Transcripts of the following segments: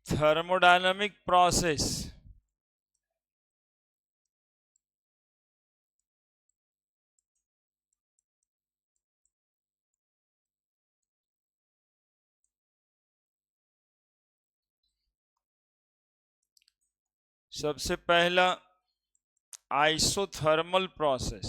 Thermodynamic process सबसे पहला isothermal process.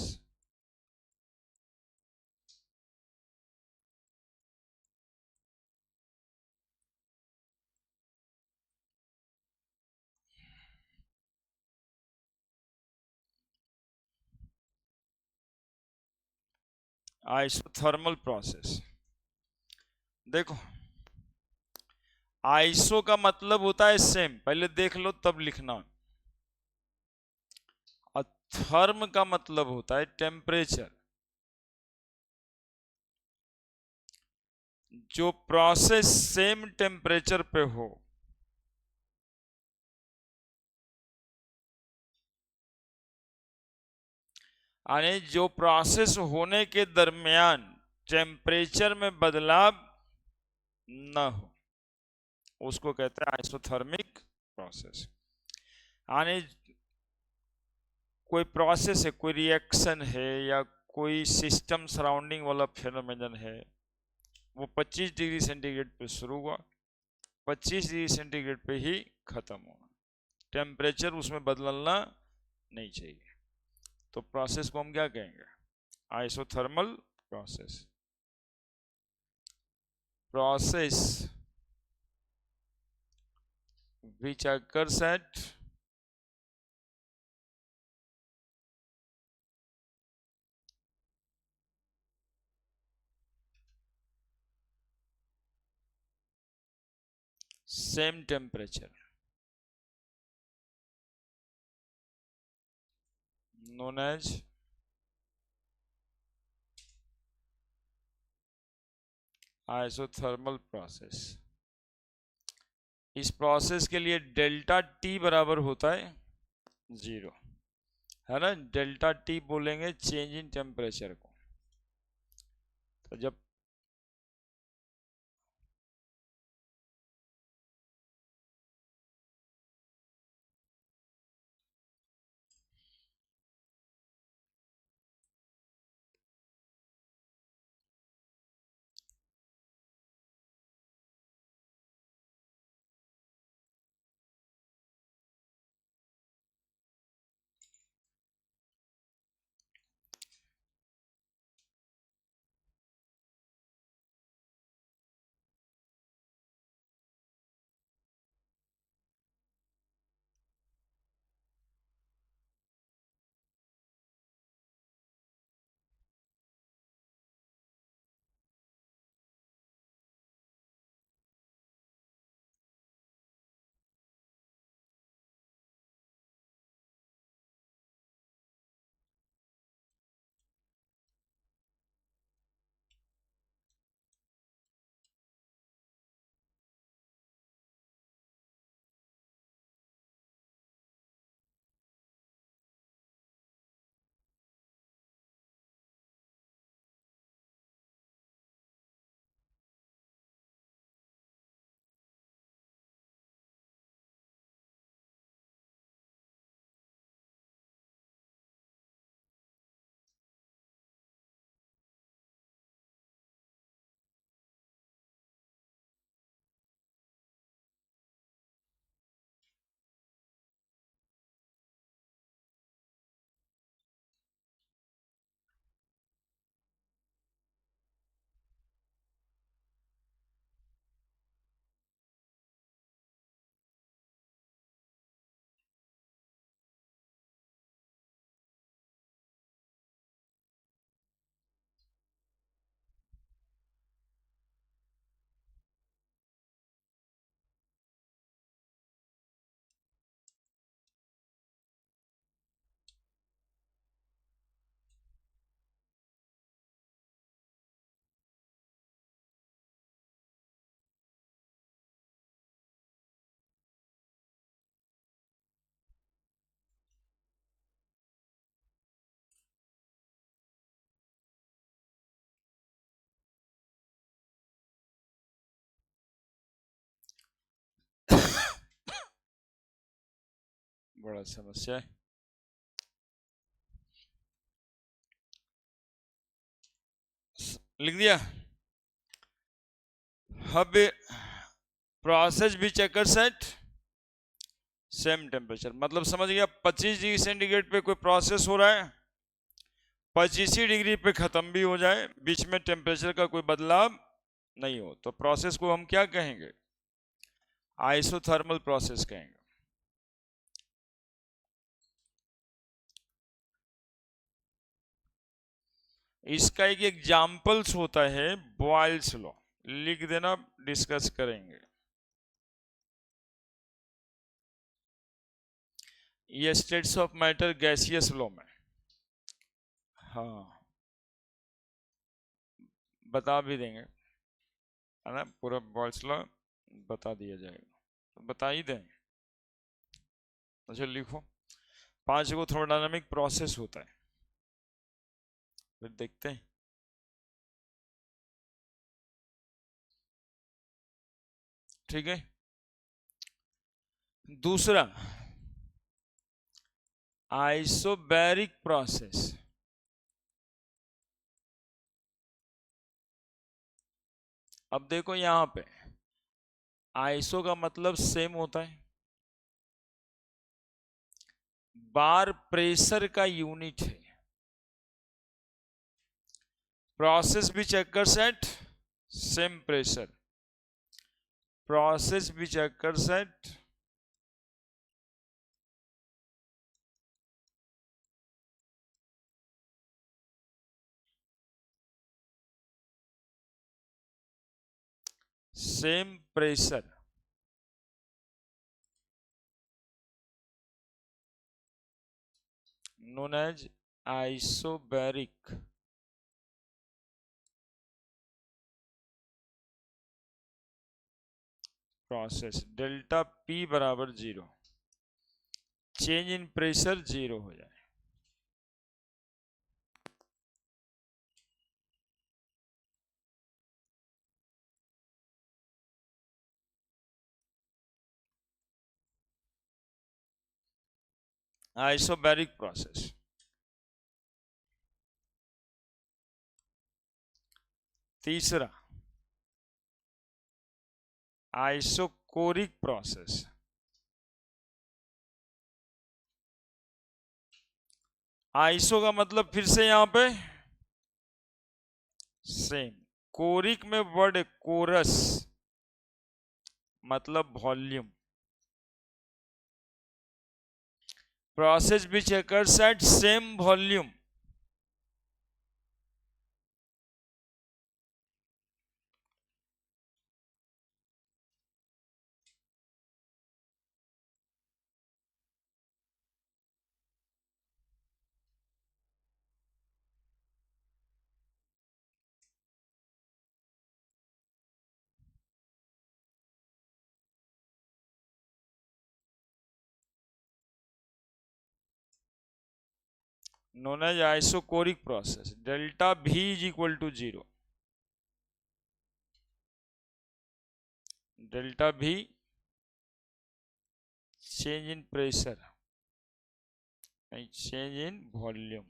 Isothermal process देखो, आइसो का मतलब होता है सेम, पहले देख लो तब लिखना। और थर्म का मतलब होता है टेम्परेचर। जो प्रोसेस सेम टेम्परेचर पे हो, यानी जो प्रोसेस होने के दरमियान टेम्परेचर में बदलाव न हो, उसको कहते हैं आइसोथर्मिक प्रोसेस। यानी कोई प्रोसेस है, कोई रिएक्शन है, या कोई सिस्टम सराउंडिंग वाला फेनोमेनन है, वो 25 डिग्री सेंटीग्रेड पे शुरू हुआ, 25 डिग्री सेंटीग्रेड पे ही खत्म होगा। टेम्परेचर उसमें बदलना नहीं चाहिए। तो प्रोसेस को हम क्या कहेंगे? Isothermal process. Process which occurs at same temperature known as isothermal process. इस प्रोसेस के लिए डेल्टा टी बराबर होता है 0, है ना। डेल्टा टी बोलेंगे चेंज इन टेम्परेचर को। तो जब बड़ा समस्या है। लिख दिया। अब प्रोसेस भी चेकर सेट सेम टेम्परेचर, मतलब समझ गया 25 डिग्री सेंटीग्रेड पे कोई प्रोसेस हो रहा है, 25 डिग्री पे खत्म भी हो जाए, बीच में टेम्परेचर का कोई बदलाव नहीं हो, तो प्रोसेस को हम क्या कहेंगे? आइसोथर्मल प्रोसेस कहेंगे। इसका एक एग्जाम्पल्स होता है बॉयल्स लॉ, लिख देना, डिस्कस करेंगे। ये states of matter gaseous law में, हाँ बता भी देंगे, है ना, पूरा बॉयल्स लॉ बता दिया जाएगा, तो बता ही दें। अच्छा लिखो, 5 को थर्मोडायनामिक प्रोसेस होता है, फिर देखते हैं। ठीक है, दूसरा आइसोबैरिक प्रोसेस। अब देखो यहां पे आइसो का मतलब सेम होता है, बार प्रेशर का यूनिट है, प्रोसेस भी चेकर सेट सेम प्रेशर, प्रोसेस भी चेकर सेट same pressure, known as isobaric process. Delta P बराबर 0, चेंज इन प्रेशर 0 हो जाए। Isobaric process. तीसरा आइसोकोरिक प्रोसेस। आइसो का मतलब फिर से यहां पे सेम, कोरिक में वर्ड है कोरस, मतलब वॉल्यूम, प्रोसेस भी चेकर सेट same volume. known as isocoric process, delta V is equal to 0, delta V change in pressure and change in volume।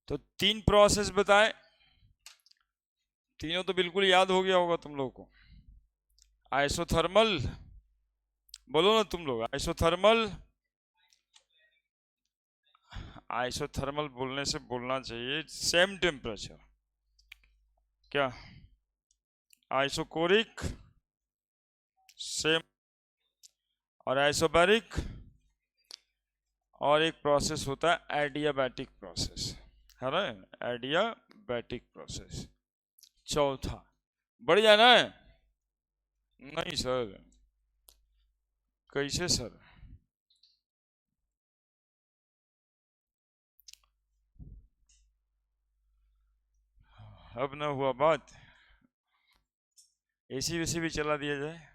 तो 3 प्रोसेस बताए, तीनों तो बिल्कुल याद हो गया होगा तुम लोगों को। आइसोथर्मल, बोलो ना तुम लोग, आइसोथर्मल, आइसोथर्मल बोलने से बोलना चाहिए सेम टेम्परेचर, क्या? आइसोकोरिक सेम, और आइसोबैरिक और एक प्रोसेस होता है एडियाबैटिक प्रोसेस, है ना, एडियाबैटिक प्रोसेस। चौथा, बढ़ जाना है? नहीं सर, कैसे सर? अब ना हुआ बात, एसी वेसी भी चला दिया जाए?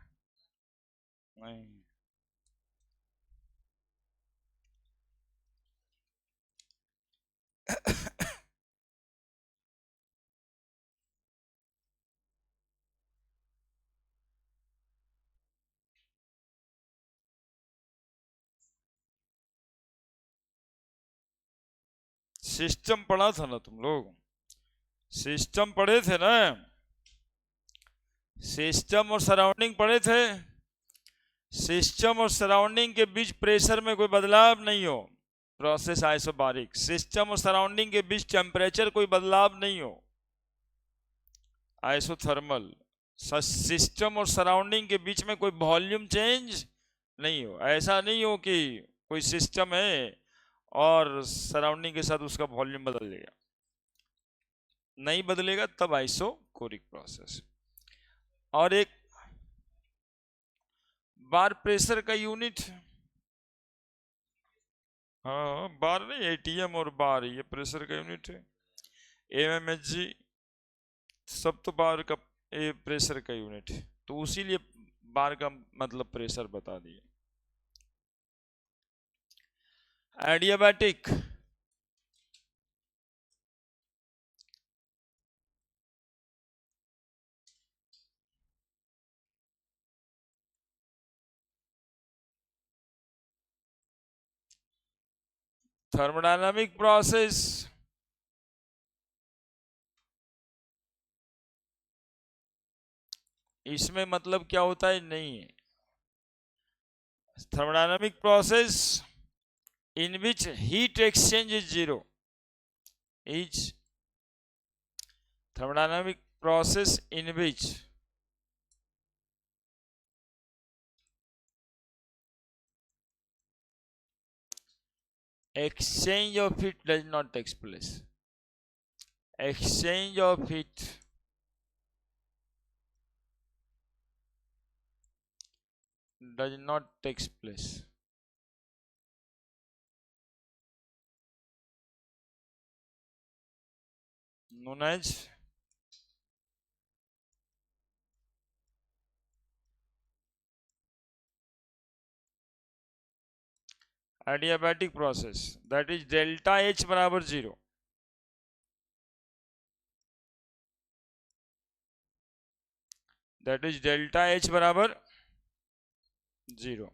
नहीं। सिस्टम पढ़ा था ना तुम लोग? सिस्टम पढ़े थे ना? सिस्टम और सराउंडिंग पढ़े थे। सिस्टम और सराउंडिंग के बीच प्रेशर में कोई बदलाव नहीं हो, प्रोसेस आइसोबारिक। सिस्टम और सराउंडिंग के बीच टेम्परेचर कोई बदलाव नहीं हो, आइसोथर्मल। सिस्टम और सराउंडिंग के बीच में कोई वॉल्यूम चेंज नहीं हो, ऐसा नहीं हो कि कोई सिस्टम है और सराउंडिंग के साथ उसका वॉल्यूम बदल जाएगा, नहीं बदलेगा, तब आइसोकोरिक प्रोसेस। और एक बार प्रेशर का यूनिट, हाँ बार नहीं, एटीएम और बार, ये प्रेशर का यूनिट है। एमएमएचजी सब तो बार का, ये प्रेशर का यूनिट है, तो उसी लिए बार का मतलब प्रेशर बता दिए। एडियाबैटिक, थर्मोडायनामिक प्रोसेस, इसमें मतलब क्या होता है? नहीं है। Thermodynamic process in which heat exchange is zero is thermodynamic process in which exchange of heat does not take place. Exchange of heat does not take place. Known as adiabatic process, that is delta H बराबर 0, that is delta H बराबर 0।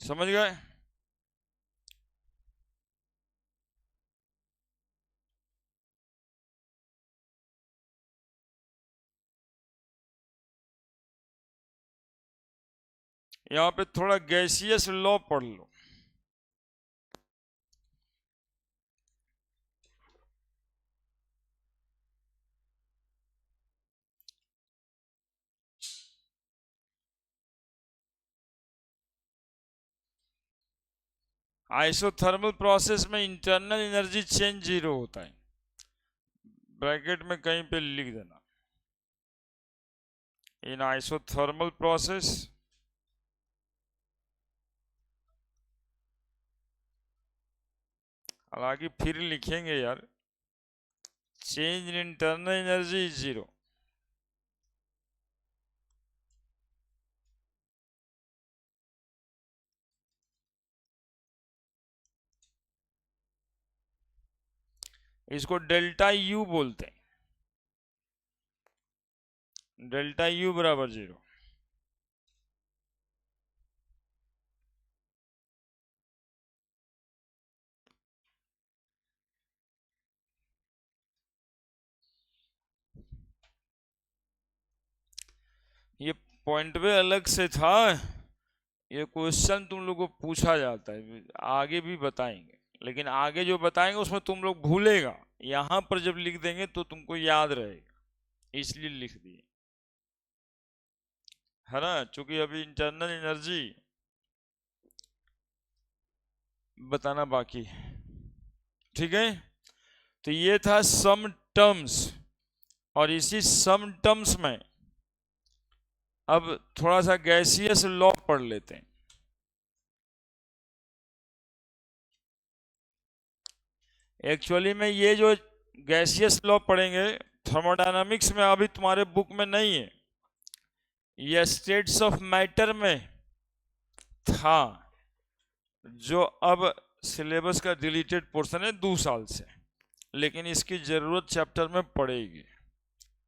समझ गए? यहाँ पे थोड़ा gaseous law पढ़ लो। Isothermal process में internal energy change 0 होता है, ब्रैकेट में कहीं पे लिख देना। इन आइसोथर्मल प्रोसेस हालांकि फिर लिखेंगे यार, change in internal energy is 0। इसको डेल्टा यू बोलते हैं, डेल्टा यू बराबर 0। ये पॉइंट पे अलग से था, ये क्वेश्चन तुम लोग को पूछा जाता है, आगे भी बताएंगे, लेकिन आगे जो बताएंगे उसमें तुम लोग भूलेगा, यहां पर जब लिख देंगे तो तुमको याद रहेगा, इसलिए लिख दिए, है ना। चूंकि अभी इंटरनल एनर्जी बताना बाकी है, ठीक है। तो ये था सम टर्म्स, और इसी सम टर्म्स में अब थोड़ा सा गैसियस लॉ पढ़ लेते हैं। एक्चुअली में ये जो गैसियस लॉ पढ़ेंगे थर्मोडायनामिक्स में अभी तुम्हारे बुक में नहीं है, ये स्टेट्स ऑफ मैटर में था, जो अब सिलेबस का डिलीटेड पोर्शन है 2 साल से, लेकिन इसकी जरूरत चैप्टर में पड़ेगी,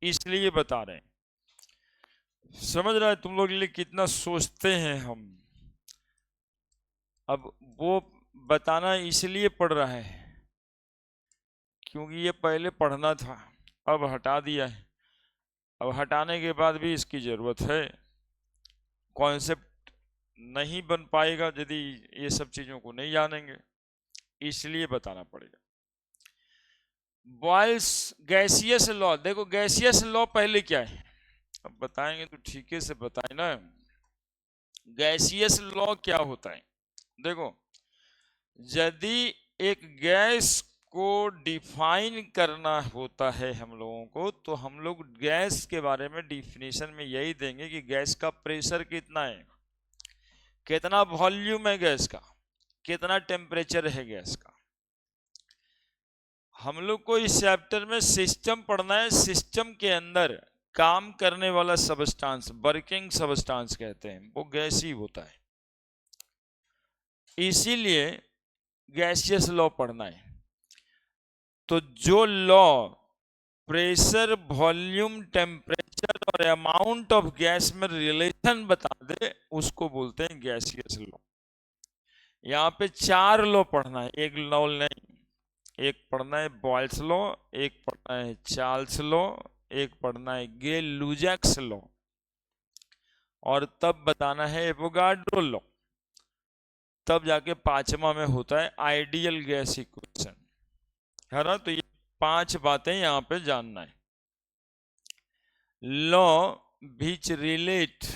इसलिए बता रहे हैं। समझ रहा है तुम लोग लिए कितना सोचते हैं हम, अब वो बताना इसलिए पड़ रहा है क्योंकि ये पहले पढ़ना था, अब हटा दिया है, अब हटाने के बाद भी इसकी जरूरत है, कॉन्सेप्ट नहीं बन पाएगा यदि ये सब चीजों को नहीं जानेंगे, इसलिए बताना पड़ेगा। बॉयल्स गैसियस लॉ, देखो गैसियस लॉ पहले क्या है, अब बताएंगे तो ठीक से बताए ना। गैसियस लॉ क्या होता है, देखो यदि एक गैस को डिफाइन करना होता है हम लोगों को, तो हम लोग गैस के बारे में डिफिनेशन में यही देंगे कि गैस का प्रेशर कितना है, कितना वॉल्यूम है गैस का, कितना टेम्परेचर है गैस का। हम लोग को इस चैप्टर में सिस्टम पढ़ना है, सिस्टम के अंदर काम करने वाला सबस्टांस, वर्किंग सबस्टांस कहते हैं, वो गैस ही होता है, इसीलिए गैसियस लॉ पढ़ना है। तो जो लॉ प्रेशर, वॉल्यूम, टेम्परेचर और अमाउंट ऑफ गैस में रिलेशन बता दे उसको बोलते हैं गैसियस लॉ। यहाँ पे 4 लॉ पढ़ना है, एक लॉ नहीं, एक पढ़ना है बॉयल्स लॉ, एक पढ़ना है चार्ल्स लॉ, एक पढ़ना है गे-लुजैक्स लॉ, और तब बताना है एवोगाड्रो लॉ, तब जाके 5वां में होता है आइडियल गैस इक्वेशन, है ना। तो ये 5 बातें यहाँ पे जानना है। Law which relate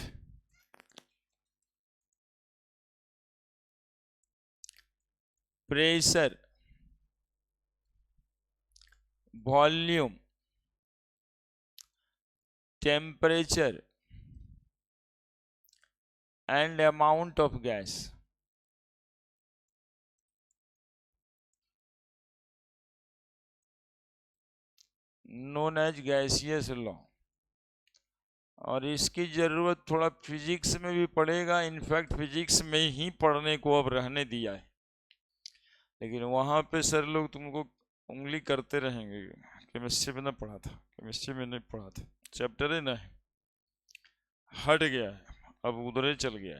pressure, volume, temperature and amount of gas, known as gaseous law। और इसकी जरूरत थोड़ा फिजिक्स में भी पड़ेगा, इनफैक्ट फिजिक्स में ही पढ़ने को अब रहने दिया है, लेकिन वहां पे सर लोग तुमको उंगली करते रहेंगे, केमिस्ट्री में ना पढ़ा था, केमिस्ट्री में नहीं पढ़ा था, चैप्टर है ना हट गया है, अब उधर चल गया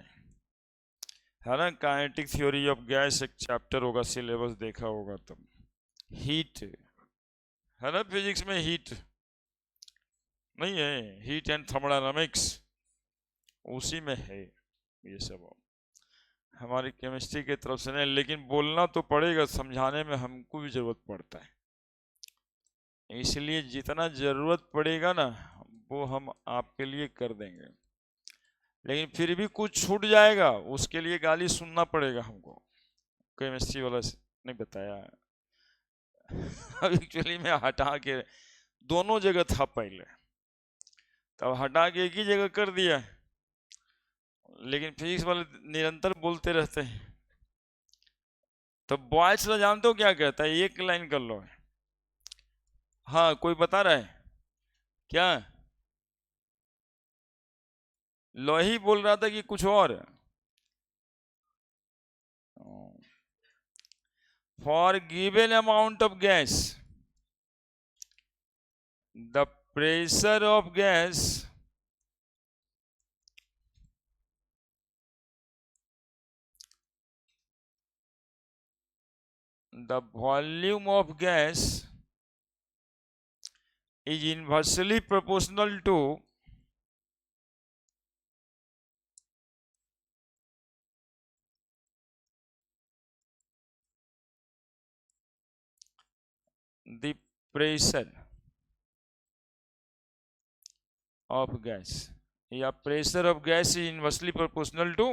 है ना। काइनेटिक थ्योरी ऑफ गैस एक चैप्टर होगा, सिलेबस देखा होगा तब। हीट है ना, फिजिक्स में हीट नहीं है, हीट एंड थर्मोडायनामिक्स उसी में है ये सब, हमारी केमिस्ट्री की तरफ से नहीं, लेकिन बोलना तो पड़ेगा, समझाने में हमको भी जरूरत पड़ता है, इसलिए जितना जरूरत पड़ेगा ना वो हम आपके लिए कर देंगे, लेकिन फिर भी कुछ छूट जाएगा उसके लिए गाली सुनना पड़ेगा हमको, केमिस्ट्री वाला नहीं बताया अब एक्चुअली में हटा के दोनों जगह था पहले, तब हटा के एक ही जगह कर दिया, लेकिन फिजिक्स वाले निरंतर बोलते रहते हैं। तो बॉयल्स लॉ जानते हो क्या कहता है, एक लाइन कर लो। हाँ कोई बता रहा है क्या, लॉ ही बोल रहा था कि कुछ और, for given amount of gas the pressure of gas the volume of gas is inversely proportional to the pressure of gas, या pressure of gas is inversely proportional to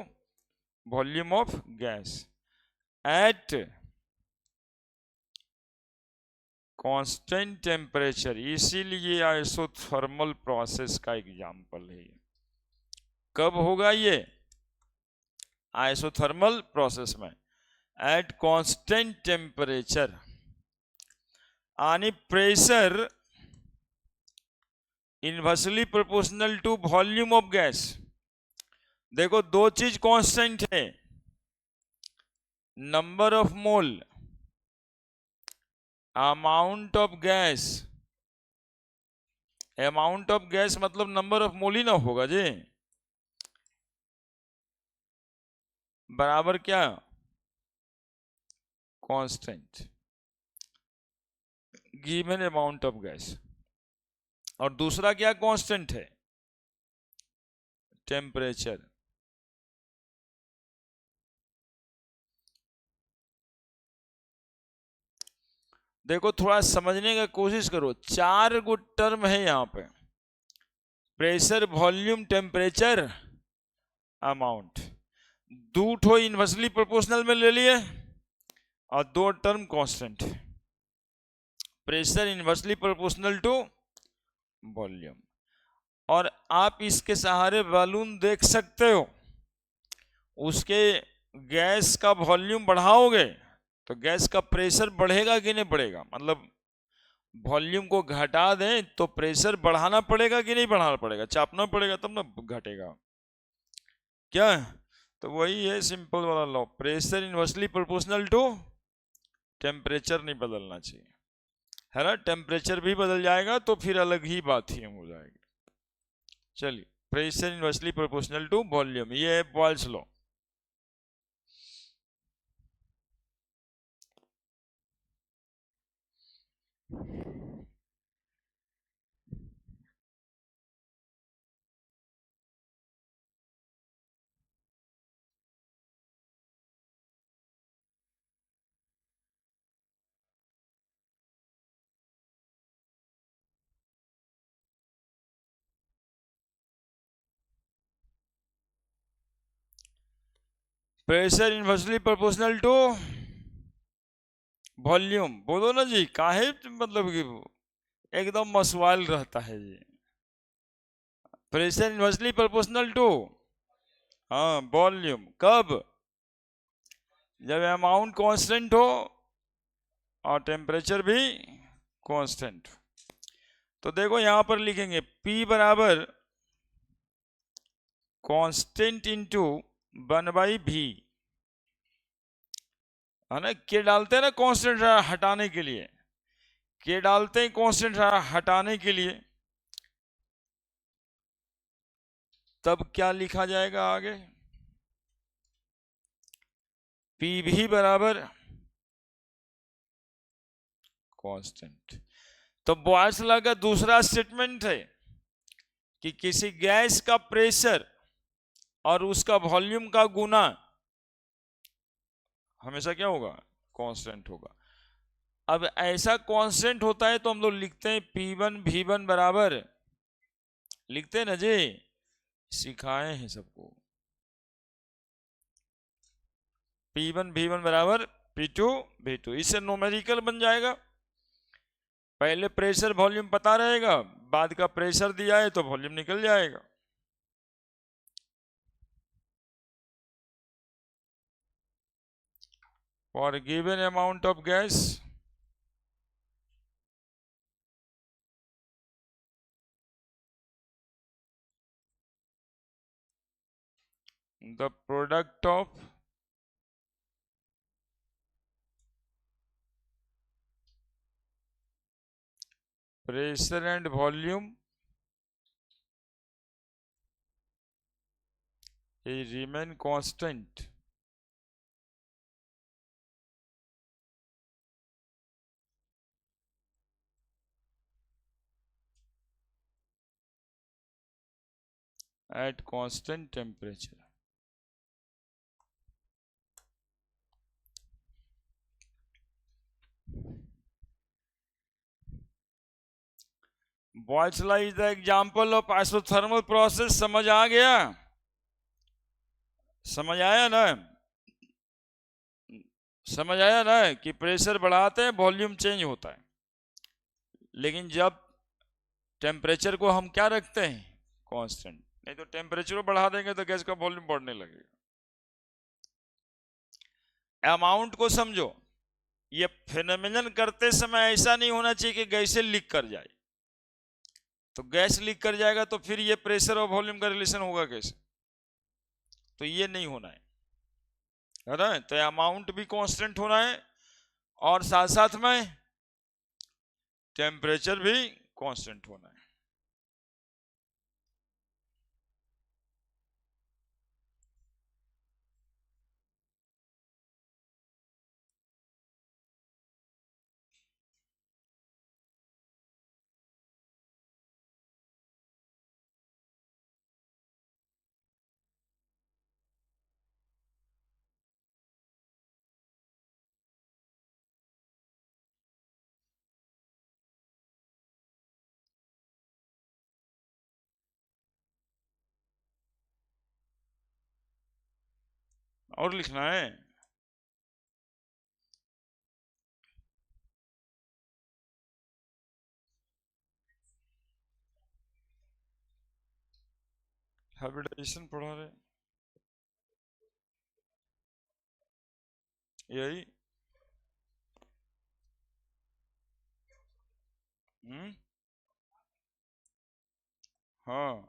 volume of gas at constant temperature, इसीलिए isothermal process का example है। कब होगा ये? Isothermal process में at constant temperature, यानी pressure inversely proportional to volume of gas. देखो दो चीज कांस्टेंट है, number of mole, amount of gas. Amount of gas मतलब नंबर ऑफ मोल ही ना होगा जी, बराबर क्या? Constant given amount of gas. और दूसरा क्या कांस्टेंट है? टेम्परेचर। देखो थोड़ा समझने का कोशिश करो, 4 गो टर्म है यहां पे, प्रेशर, वॉल्यूम, टेम्परेचर, अमाउंट। दो ठो इनवर्सली प्रोपोर्शनल में ले लिए और 2 term constant. Pressure inversely proportional to volume. और आप इसके सहारे बैलून देख सकते हो, उसके गैस का वॉल्यूम बढ़ाओगे तो गैस का प्रेशर बढ़ेगा कि नहीं बढ़ेगा? मतलब वॉल्यूम को घटा दें तो प्रेशर बढ़ाना पड़ेगा कि नहीं बढ़ाना पड़ेगा? चापना पड़ेगा तब ना घटेगा क्या? तो वही है सिंपल वाला law, pressure inversely proportional to temperature नहीं बदलना चाहिए, है ना। टेम्परेचर भी बदल जाएगा तो फिर अलग ही बात ही हो जाएगी। चलिए, pressure inversely proportional to volume, ये है Boyle's law. Pressure inversely proportional to volume, बोलो ना जी, काहे मतलब कि एकदम मसवाल रहता है जी। प्रेशर इनवर्सली प्रोपोर्शनल टू, हाँ, वॉल्यूम। कब? जब अमाउंट कांस्टेंट हो और टेम्परेचर भी कांस्टेंट। तो देखो यहां पर लिखेंगे P बराबर कांस्टेंट इंटू 1/V, है ना। के डालते हैं ना कांस्टेंट हटाने के लिए, के डालते हैं कांस्टेंट हटाने के लिए, तब क्या लिखा जाएगा आगे? पी भी बराबर कांस्टेंट। तो बॉयल्स लॉ का दूसरा स्टेटमेंट है कि किसी गैस का प्रेशर और उसका वॉल्यूम का गुना हमेशा क्या होगा? कांस्टेंट होगा। अब ऐसा कांस्टेंट होता है तो हम लोग लिखते हैं P1 V1 बराबर, लिखते हैं ना जी, सिखाए हैं सबको। P1 V1 बराबर P2 V2, इससे न्यूमेरिकल बन जाएगा। पहले प्रेशर वॉल्यूम पता रहेगा, बाद का प्रेशर दिया है तो वॉल्यूम निकल जाएगा। For a given amount of gas, the product of pressure and volume is remain constant at constant temperature. Boyle's law is the example of isothermal process. समझ आ गया? समझ आया ना? समझ आया ना कि प्रेशर बढ़ाते हैं वॉल्यूम चेंज होता है, लेकिन जब टेम्परेचर को हम क्या रखते हैं, कांस्टेंट। नहीं तो टेम्परेचर को बढ़ा देंगे तो गैस का वॉल्यूम बढ़ने लगेगा। अमाउंट को समझो, ये फेनोमेनन करते समय ऐसा नहीं होना चाहिए कि गैसें लीक कर जाए। तो गैस लीक कर जाएगा तो फिर ये प्रेशर और वॉल्यूम का रिलेशन होगा कैसे? तो ये नहीं होना है ना? तो अमाउंट भी कांस्टेंट होना है और साथ साथ में टेम्परेचर भी कांस्टेंट होना है। और लिखना है। हाइब्रिडाइजेशन पढ़ा रहे, यही। हाँ,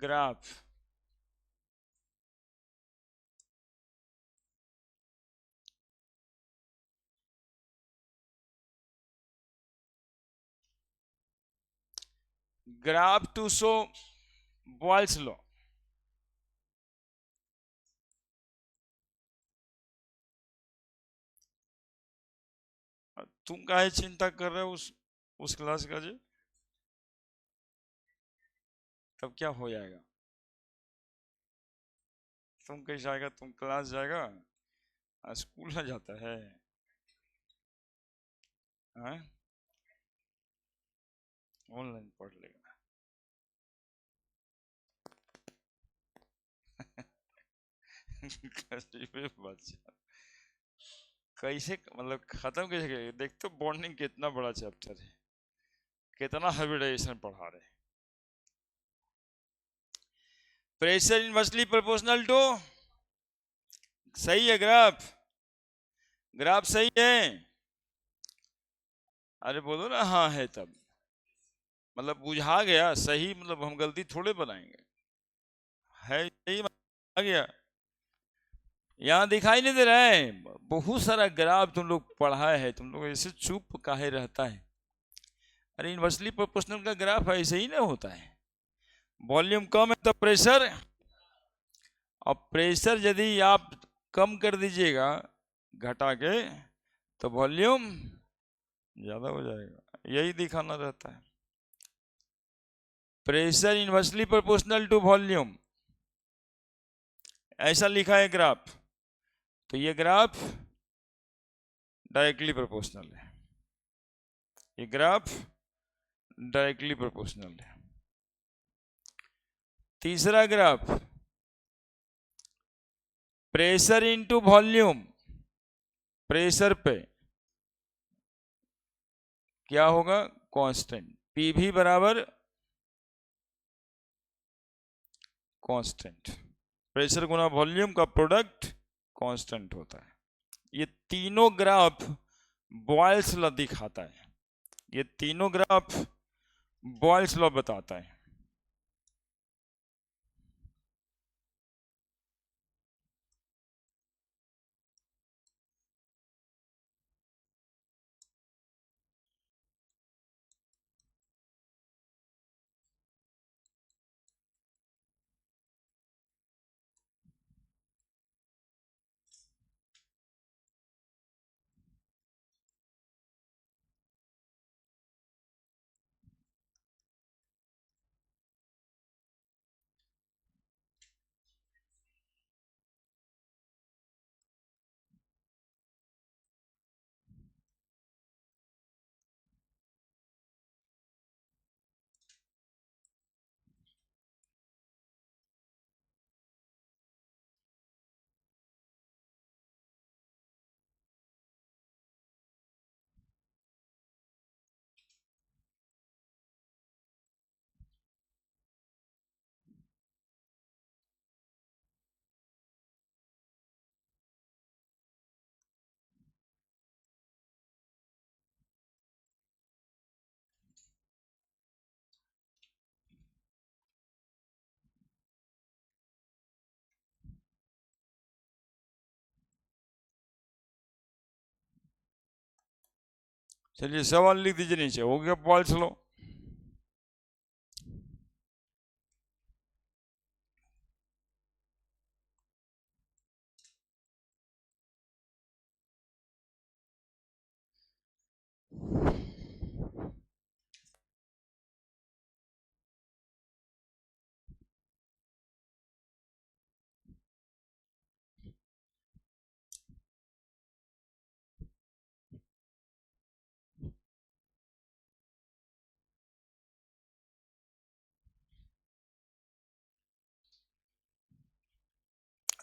graph. Graph to show Boyle's law. तुम काहे चिंता कर रहे हो उस क्लास का जी? तब क्या हो जाएगा? तुम कैसे आएगा? तुम क्लास जाएगा, स्कूल ना जाता है? ऑनलाइन पढ़ लेगा। बच्चा कैसे मतलब खत्म कैसे करेगा? देख तो बॉन्डिंग कितना बड़ा चैप्टर है, कितना हाइब्रिडाइजेशन पढ़ा रहे। प्रेशर इनवर्सली प्रोपोर्शनल टू, सही है ग्राफ? ग्राफ सही है? अरे बोलो ना हाँ है तब। मतलब बुझा गया सही, मतलब हम गलती थोड़े बनाएंगे, है सही आ गया। यहाँ दिखाई नहीं दे रहा है? बहुत सारा ग्राफ तुम लोग पढ़ा है, तुम लोग ऐसे चुप काहे रहता है? अरे इनवर्सली प्रोपोर्शनल का ग्राफ ऐसे ही ना होता है। वॉल्यूम कम है तो प्रेशर, और प्रेशर यदि आप कम कर दीजिएगा घटा के तो वॉल्यूम ज्यादा हो जाएगा, यही दिखाना रहता है। Pressure inversely proportional to volume, ऐसा लिखा है ग्राफ। तो ये ग्राफ डायरेक्टली प्रोपोर्शनल है, ये ग्राफ डायरेक्टली प्रोपोर्शनल है। तीसरा graph pressure into volume, pressure पे क्या होगा, कांस्टेंट। पी भी बराबर कांस्टेंट, प्रेशर गुना वॉल्यूम का प्रोडक्ट कांस्टेंट होता है। ये तीनों ग्राफ बॉयल्स लॉ दिखाता है, ये तीनों ग्राफ बॉयल्स लॉ बताता है। चलिए सवाल लिख दीजिए नीचे, हो गया पॉइंट्स लो।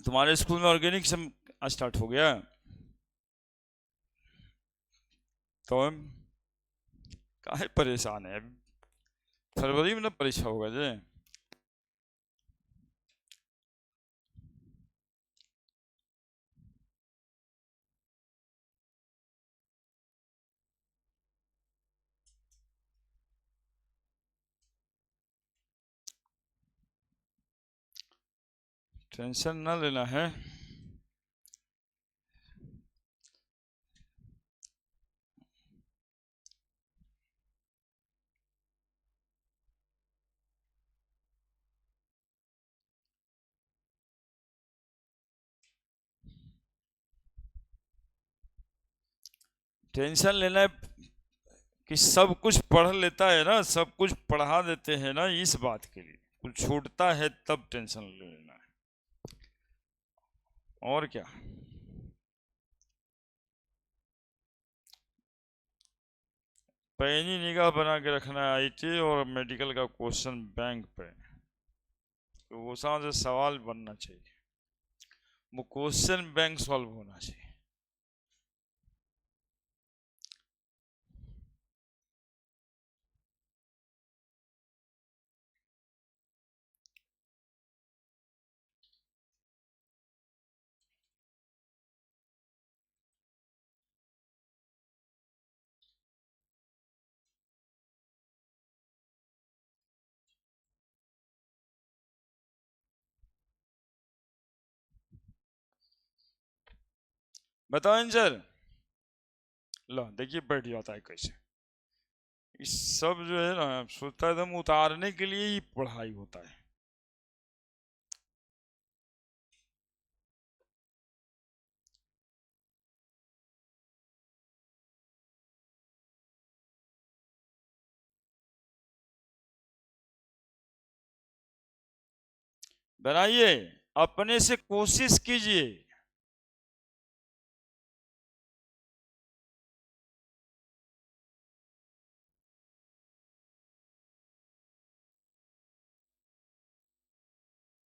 तुम्हारे स्कूल में ऑर्गेनिक स्टार्ट हो गया तो हम काहे परेशान है? फरवरी में ना परीक्षा होगा जी। टेंशन ना लेना है। टेंशन लेना है कि सब कुछ पढ़ लेता है ना, सब कुछ पढ़ा देते हैं ना, इस बात के लिए कुछ छूटता है तब टेंशन लेना है, और क्या। पैनी निगाह बना के रखना है आईटी और मेडिकल का क्वेश्चन बैंक पे, तो वो से सवाल बनना चाहिए, वो क्वेश्चन बैंक सॉल्व होना चाहिए। बताओ आंसर। लो देखिए बैठ जाता है कैसे। इस सब जो है ना सोचता है एकदम उतारने के लिए ही पढ़ाई होता है। बनाइए, अपने से कोशिश कीजिए।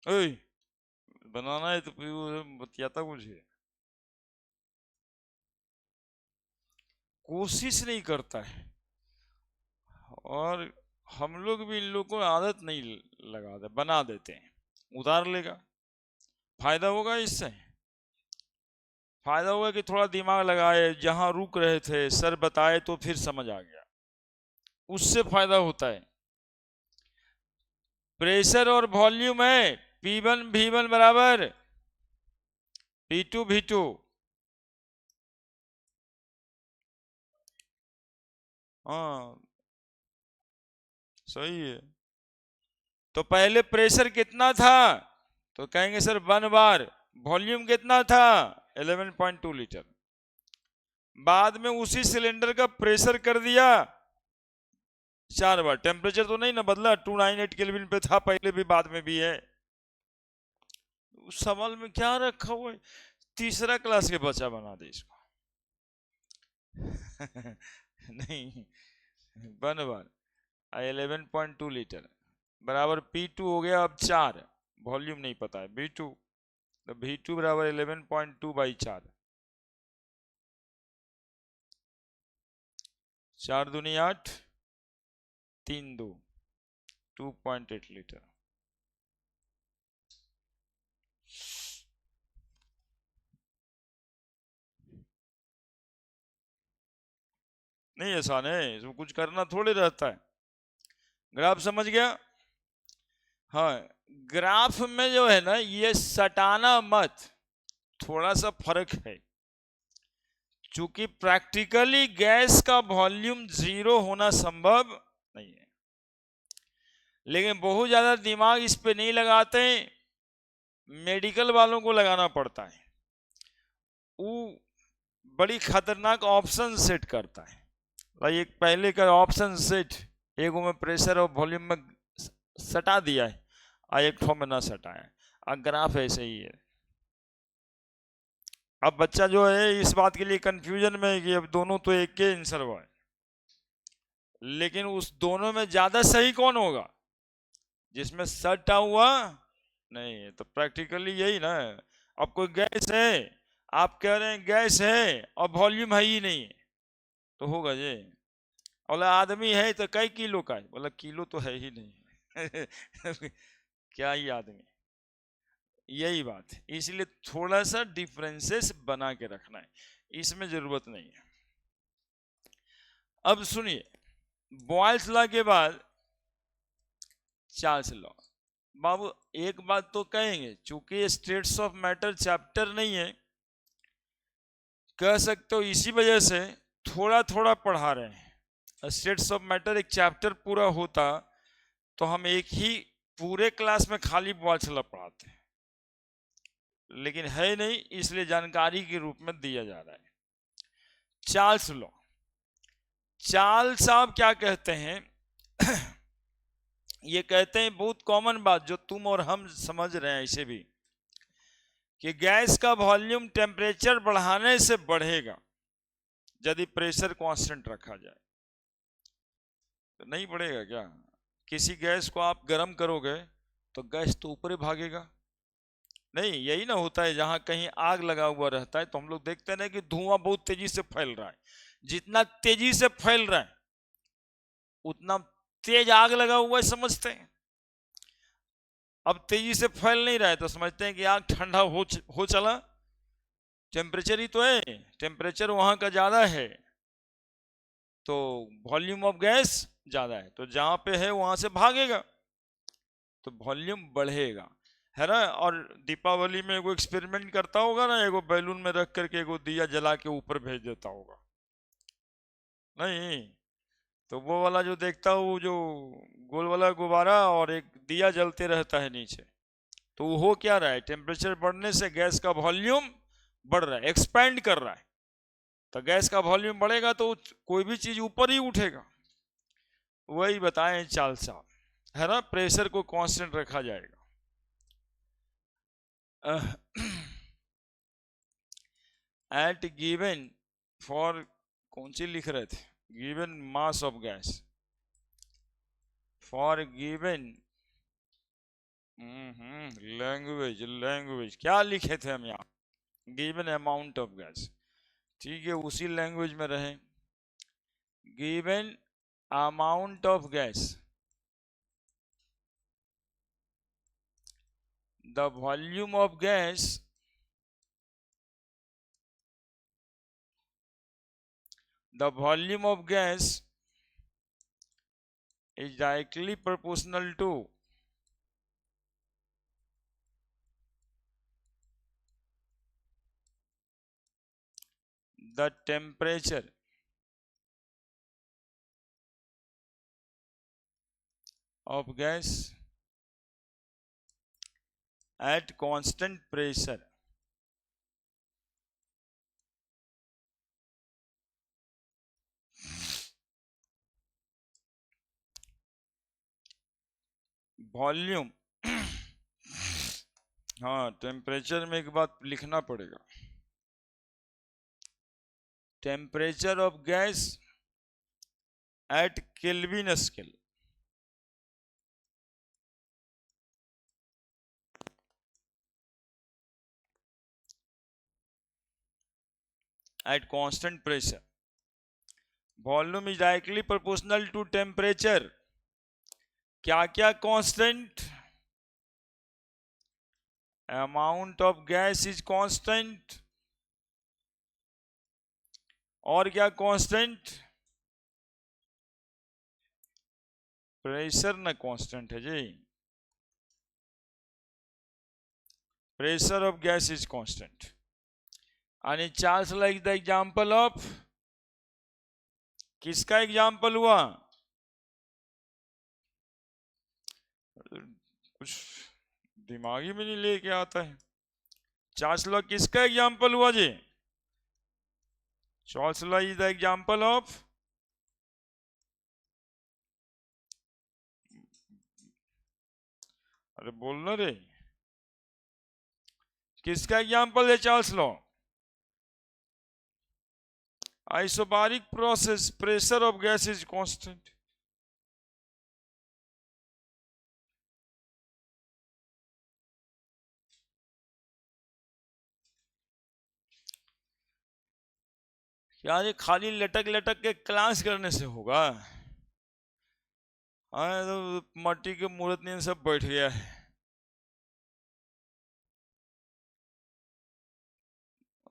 ओए बनाना है तो फिर वो बतियाता कुछ है, कोशिश नहीं करता है। और हम लोग भी इन लोगों को आदत नहीं लगाते, बना देते हैं, उतार लेगा। फायदा होगा इससे, फायदा होगा कि थोड़ा दिमाग लगाए, जहां रुक रहे थे सर बताए तो फिर समझ आ गया, उससे फायदा होता है। प्रेशर और वॉल्यूम है P1 V1 बराबर P2 V2। हाँ सही है। तो पहले प्रेशर कितना था, तो कहेंगे सर 1 बार। वॉल्यूम कितना था 11.2 लीटर। बाद में उसी सिलेंडर का प्रेशर कर दिया 4 बार। टेम्परेचर तो नहीं ना बदला, 298 केल्विन पे था पहले भी बाद में भी है। उस सवाल में क्या रखा हुआ है, तीसरा क्लास के बच्चा बना दे इसको। नहीं 1 बार 11.2 लीटर बराबर P2 हो गया। अब 4 वॉल्यूम नहीं पता है V2, तो V2 बराबर 11.2 बाई 4, 4 दूनी 8, 3 2 2.8 लीटर। नहीं आसान है, इसमें कुछ करना थोड़ी रहता है। ग्राफ समझ गया? हाँ, ग्राफ में जो है ना ये सटाना मत, थोड़ा सा फर्क है। चूंकि प्रैक्टिकली गैस का वॉल्यूम 0 होना संभव नहीं है, लेकिन बहुत ज्यादा दिमाग इस पे नहीं लगाते, मेडिकल वालों को लगाना पड़ता है। वो बड़ी खतरनाक ऑप्शन सेट करता है भाई। एक पहले का ऑप्शन सेट, एक में प्रेशर और वॉल्यूम में सटा दिया है और एक ठो में ना सटाया है। ग्राफ ऐसे ही है। अब बच्चा जो है इस बात के लिए कंफ्यूजन में है कि अब दोनों तो एक के आंसर हुआ है, लेकिन उस दोनों में ज्यादा सही कौन होगा? जिसमें सटा हुआ नहीं है। तो प्रैक्टिकली यही ना, अब कोई गैस है, आप कह रहे हैं गैस है और वॉल्यूम है ही नहीं है, तो होगा जी। बोला आदमी है तो कई किलो का है, बोला किलो तो है ही नहीं क्या ही आदमी। यही बात है, इसलिए थोड़ा सा डिफरेंसेस बना के रखना है, इसमें जरूरत नहीं है। अब सुनिए, बॉयल्स लॉ के बाद चार्ल्स लॉ। बाबू एक बात तो कहेंगे, चूंकि स्टेट्स ऑफ मैटर चैप्टर नहीं है, कह सकते हो इसी वजह से थोड़ा थोड़ा पढ़ा रहे हैं। स्टेट्स ऑफ मैटर एक चैप्टर पूरा होता तो हम एक ही पूरे क्लास में खाली बॉयल्स लॉ पढ़ाते हैं, लेकिन है नहीं, इसलिए जानकारी के रूप में दिया जा रहा है। Charles law. चार्ल्स साहब क्या कहते हैं ये कहते हैं बहुत कॉमन बात जो तुम और हम समझ रहे हैं इसे भी, कि गैस का वॉल्यूम टेम्परेचर बढ़ाने से बढ़ेगा यदि प्रेशर कांस्टेंट रखा जाए। तो नहीं बढ़ेगा क्या? किसी गैस को आप गर्म करोगे तो गैस तो ऊपर ही भागेगा। नहीं, यही ना होता है, जहां कहीं आग लगा हुआ रहता है तो हम लोग देखते हैं ना कि धुआं बहुत तेजी से फैल रहा है। जितना तेजी से फैल रहा है उतना तेज आग लगा हुआ है, समझते हैं। अब तेजी से फैल नहीं रहा है तो समझते हैं कि आग ठंडा हो चला। टेम्परेचर ही तो है, टेम्परेचर वहां का ज्यादा है तो वॉल्यूम ऑफ गैस ज्यादा है, तो जहां पे है वहां से भागेगा तो वॉल्यूम बढ़ेगा, है ना। और दीपावली में एगो एक्सपेरिमेंट करता होगा ना, एगो बैलून में रख करके एगो दिया जला के ऊपर भेज देता होगा, नहीं? तो वो वाला जो देखता हूँ, जो गोल वाला गुब्बारा और एक दिया जलते रहता है नीचे, तो वो हो क्या रहा है? टेम्परेचर बढ़ने से गैस का वॉल्यूम बढ़ रहा है, एक्सपैंड कर रहा है। तो गैस का वॉल्यूम बढ़ेगा तो कोई भी चीज ऊपर ही उठेगा। वही बताएं चार्ल्स साहब, है ना, प्रेशर को कांस्टेंट रखा जाएगा। एट गिवन फॉर, कौन सी लिख रहे थे, given mass of gas for given, language language क्या लिखे थे हम यहाँ? गिवन अमाउंट ऑफ गैस, ठीक है, उसी लैंग्वेज में रहे। Given amount of gas, the volume of gas, the volume of gas is directly proportional to the temperature of gas at constant pressure। Volume हाँ, टेम्परेचर में एक बात लिखना पड़ेगा, temperature of gas eight kelvin scale, at constant pressure, volume is directly proportional to temperature। क्या क्या constant? Amount of gas is constant, और क्या कांस्टेंट? प्रेशर ना कांस्टेंट है जी, pressure of gas is constant. आणि Charles law is the example of, किसका example हुआ? कुछ दिमागी में नहीं लेके आता है। चार्ल्स ला किसका एग्जाम्पल हुआ जी? Charles law is the example of, अरे बोलना रे, किसका एग्जाम्पल है Charles law? Isobaric process, pressure of gas is constant. यार ये खाली लटक लटक के क्लास करने से होगा? हाँ तो मट्टी के मूर्त ने सब बैठ गया है।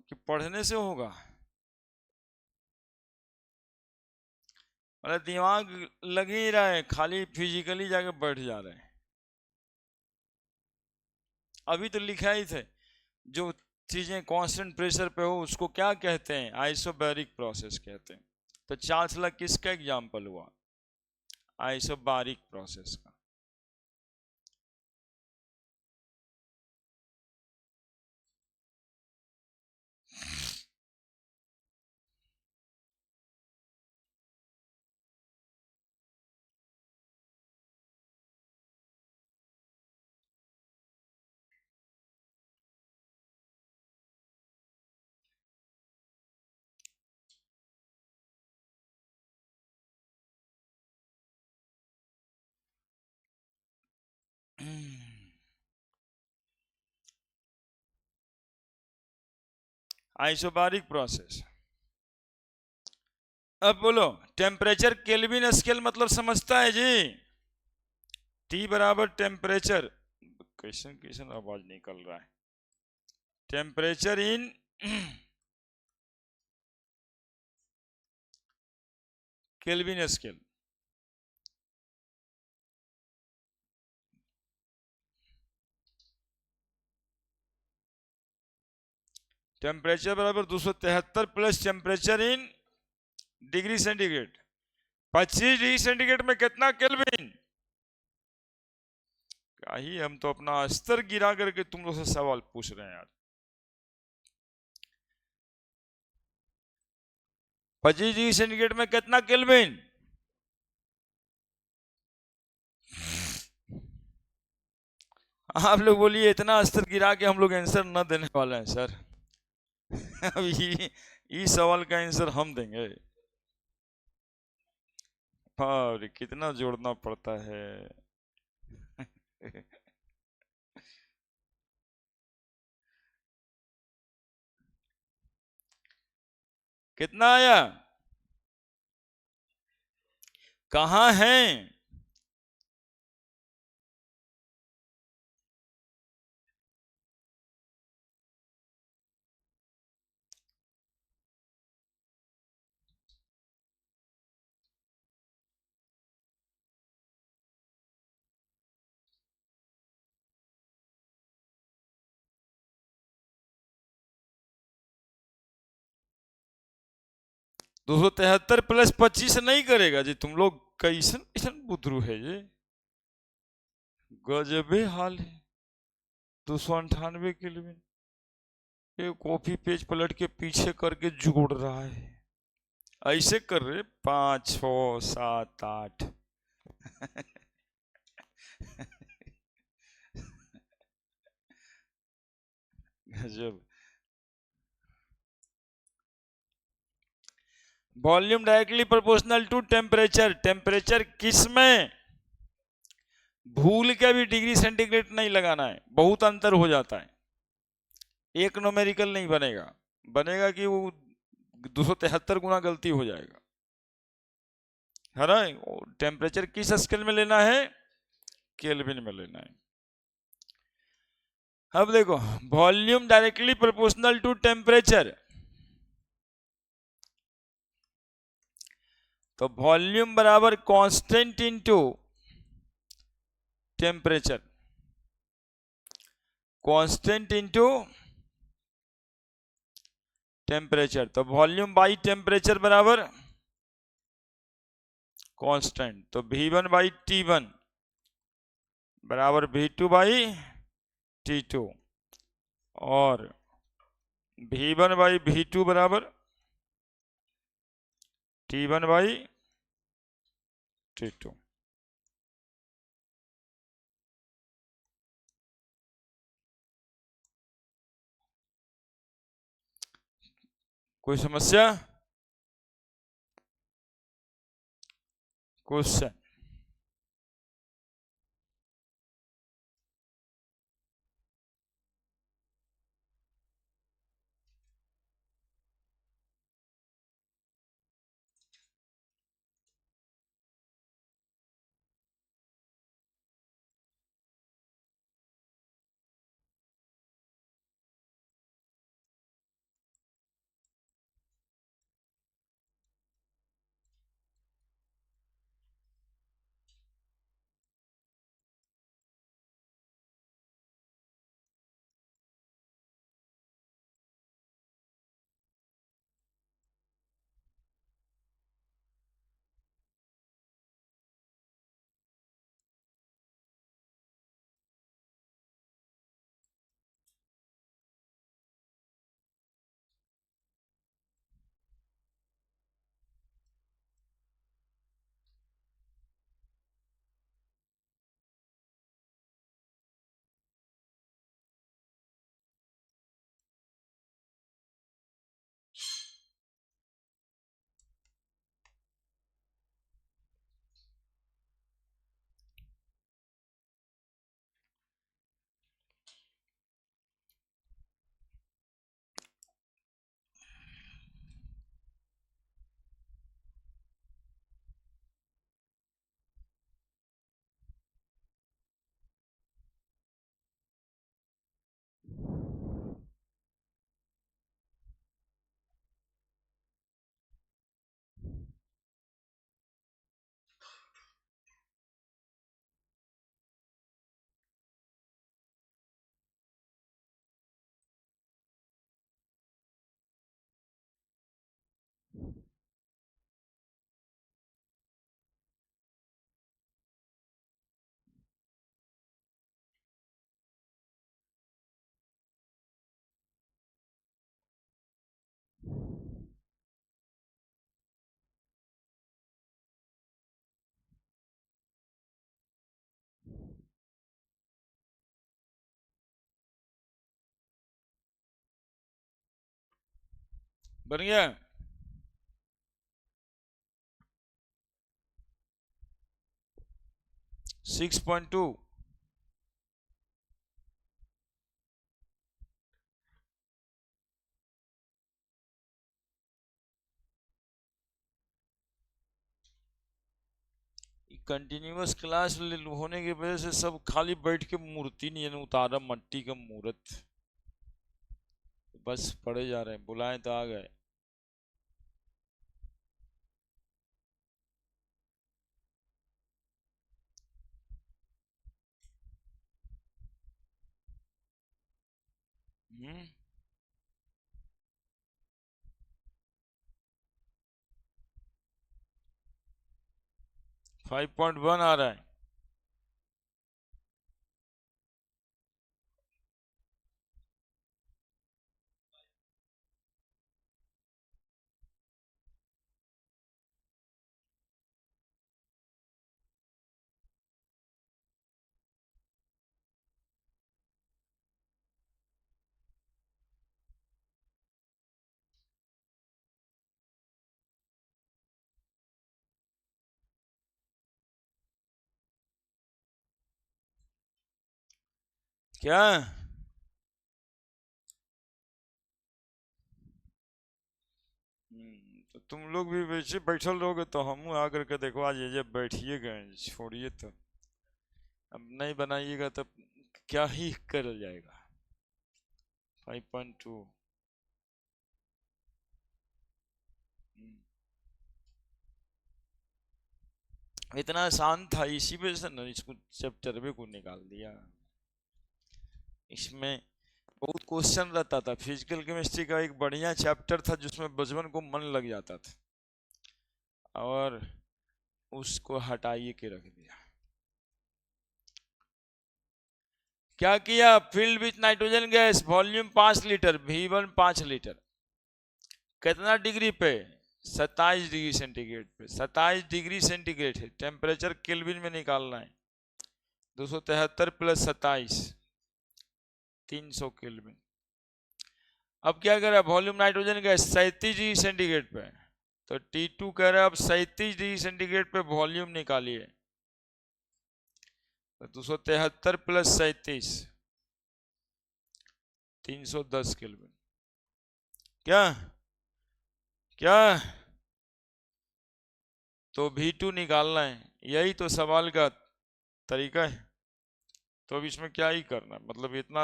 कि पढ़ने से होगा? अरे दिमाग लग ही रहा है, खाली फिजिकली जाके बैठ जा रहे हैं। अभी तो लिखा ही थे, जो चीजें कांस्टेंट प्रेशर पे हो उसको क्या कहते हैं? आइसोबैरिक प्रोसेस कहते हैं। तो चार्ल्स ला किसका एग्जाम्पल हुआ? आइसोबारिक प्रोसेस का। Isobaric process. अब बोलो, टेम्परेचर केल्विन स्केल मतलब समझता है जी? T बराबर टेम्परेचर, कैसन कैसन आवाज निकल रहा है, temperature in kelvin scale. Temperature बराबर 273 plus temperature in degree centigrade. 25 degree centigrade में कितना केल्विन? क्या ही हम तो अपना स्तर गिरा करके तुम लोग से सवाल पूछ रहे हैं यार। 25 डिग्री सेंटीग्रेड में कितना केल्विन? आप लोग बोलिए, इतना स्तर गिरा के हम लोग आंसर न देने वाले हैं सर। अब ये सवाल का आंसर हम देंगे? और कितना जोड़ना पड़ता है। कितना आया? कहाँ हैं? दो 273 प्लस 25 नहीं करेगा जी? तुम लोग कैसन कैसन बुद्धरू है ये, गजबे हाल है। 298 केल्विन, ये कॉपी पेज पलट के पीछे करके जोड़ रहा है। ऐसे कर रहे 5 6 7 8। गजब। Volume directly proportional to temperature. Temperature किस में? भूल के भी डिग्री सेंटीग्रेड नहीं लगाना है, बहुत अंतर हो जाता है। एक न्यूमेरिकल नहीं बनेगा, बनेगा कि वो 273 गुना गलती हो जाएगा, है ना। टेम्परेचर किस स्केल में लेना है? केल्विन में लेना है। अब देखो, volume directly proportional to temperature, तो वॉल्यूम बराबर constant into temperature, constant into temperature, तो वॉल्यूम बाई टेम्परेचर बराबर कांस्टेंट, तो V1 बाई T1 बराबर V2 बाई T2 और V1 बाई V2 बराबर T1 बाई T2। कोई समस्या? क्वेश्चन? बन गया? 6.2। कंटिन्यूअस क्लास होने की वजह से सब खाली बैठ के मूर्ति नहीं है उतारा, मट्टी का मूर्त बस पढ़े जा रहे हैं, बुलाए तो आ गए। हम्म 5.1 आ रहा है। क्या? तो तुम लोग भी वैसे बैठल रहोगे तो हम आकर के देखो आज ये बैठिए गए, छोड़िए तो अब नहीं बनाइएगा तो क्या ही कर जाएगा। 5.2 इतना आसान था, इसी वजह से ना इसको चैप्टर में को निकाल दिया। इसमें बहुत क्वेश्चन रहता था। फिजिकल केमिस्ट्री का एक बढ़िया चैप्टर था जिसमें बचपन को मन लग जाता था, और उसको हटाइए के रख दिया। क्या किया? Filled with nitrogen gas, volume 5 litre, V1 5 litre. कितना डिग्री पे? 27 डिग्री सेंटीग्रेड पे। 27 डिग्री सेंटीग्रेड है, टेम्परेचर केल्विन में निकालना है। 273 प्लस 27 300 केल्विन। अब क्या कह रहा है? Volume nitrogen gas 37 degree centigrade पे, तो T2 कह रहा है अब 37 डिग्री सेंटीग्रेड पे वॉल्यूम निकालिए। तो 273 प्लस 37 310 केल्विन। क्या क्या? तो V2 निकालना है, यही तो सवाल का तरीका है। तो अब इसमें क्या ही करना, मतलब इतना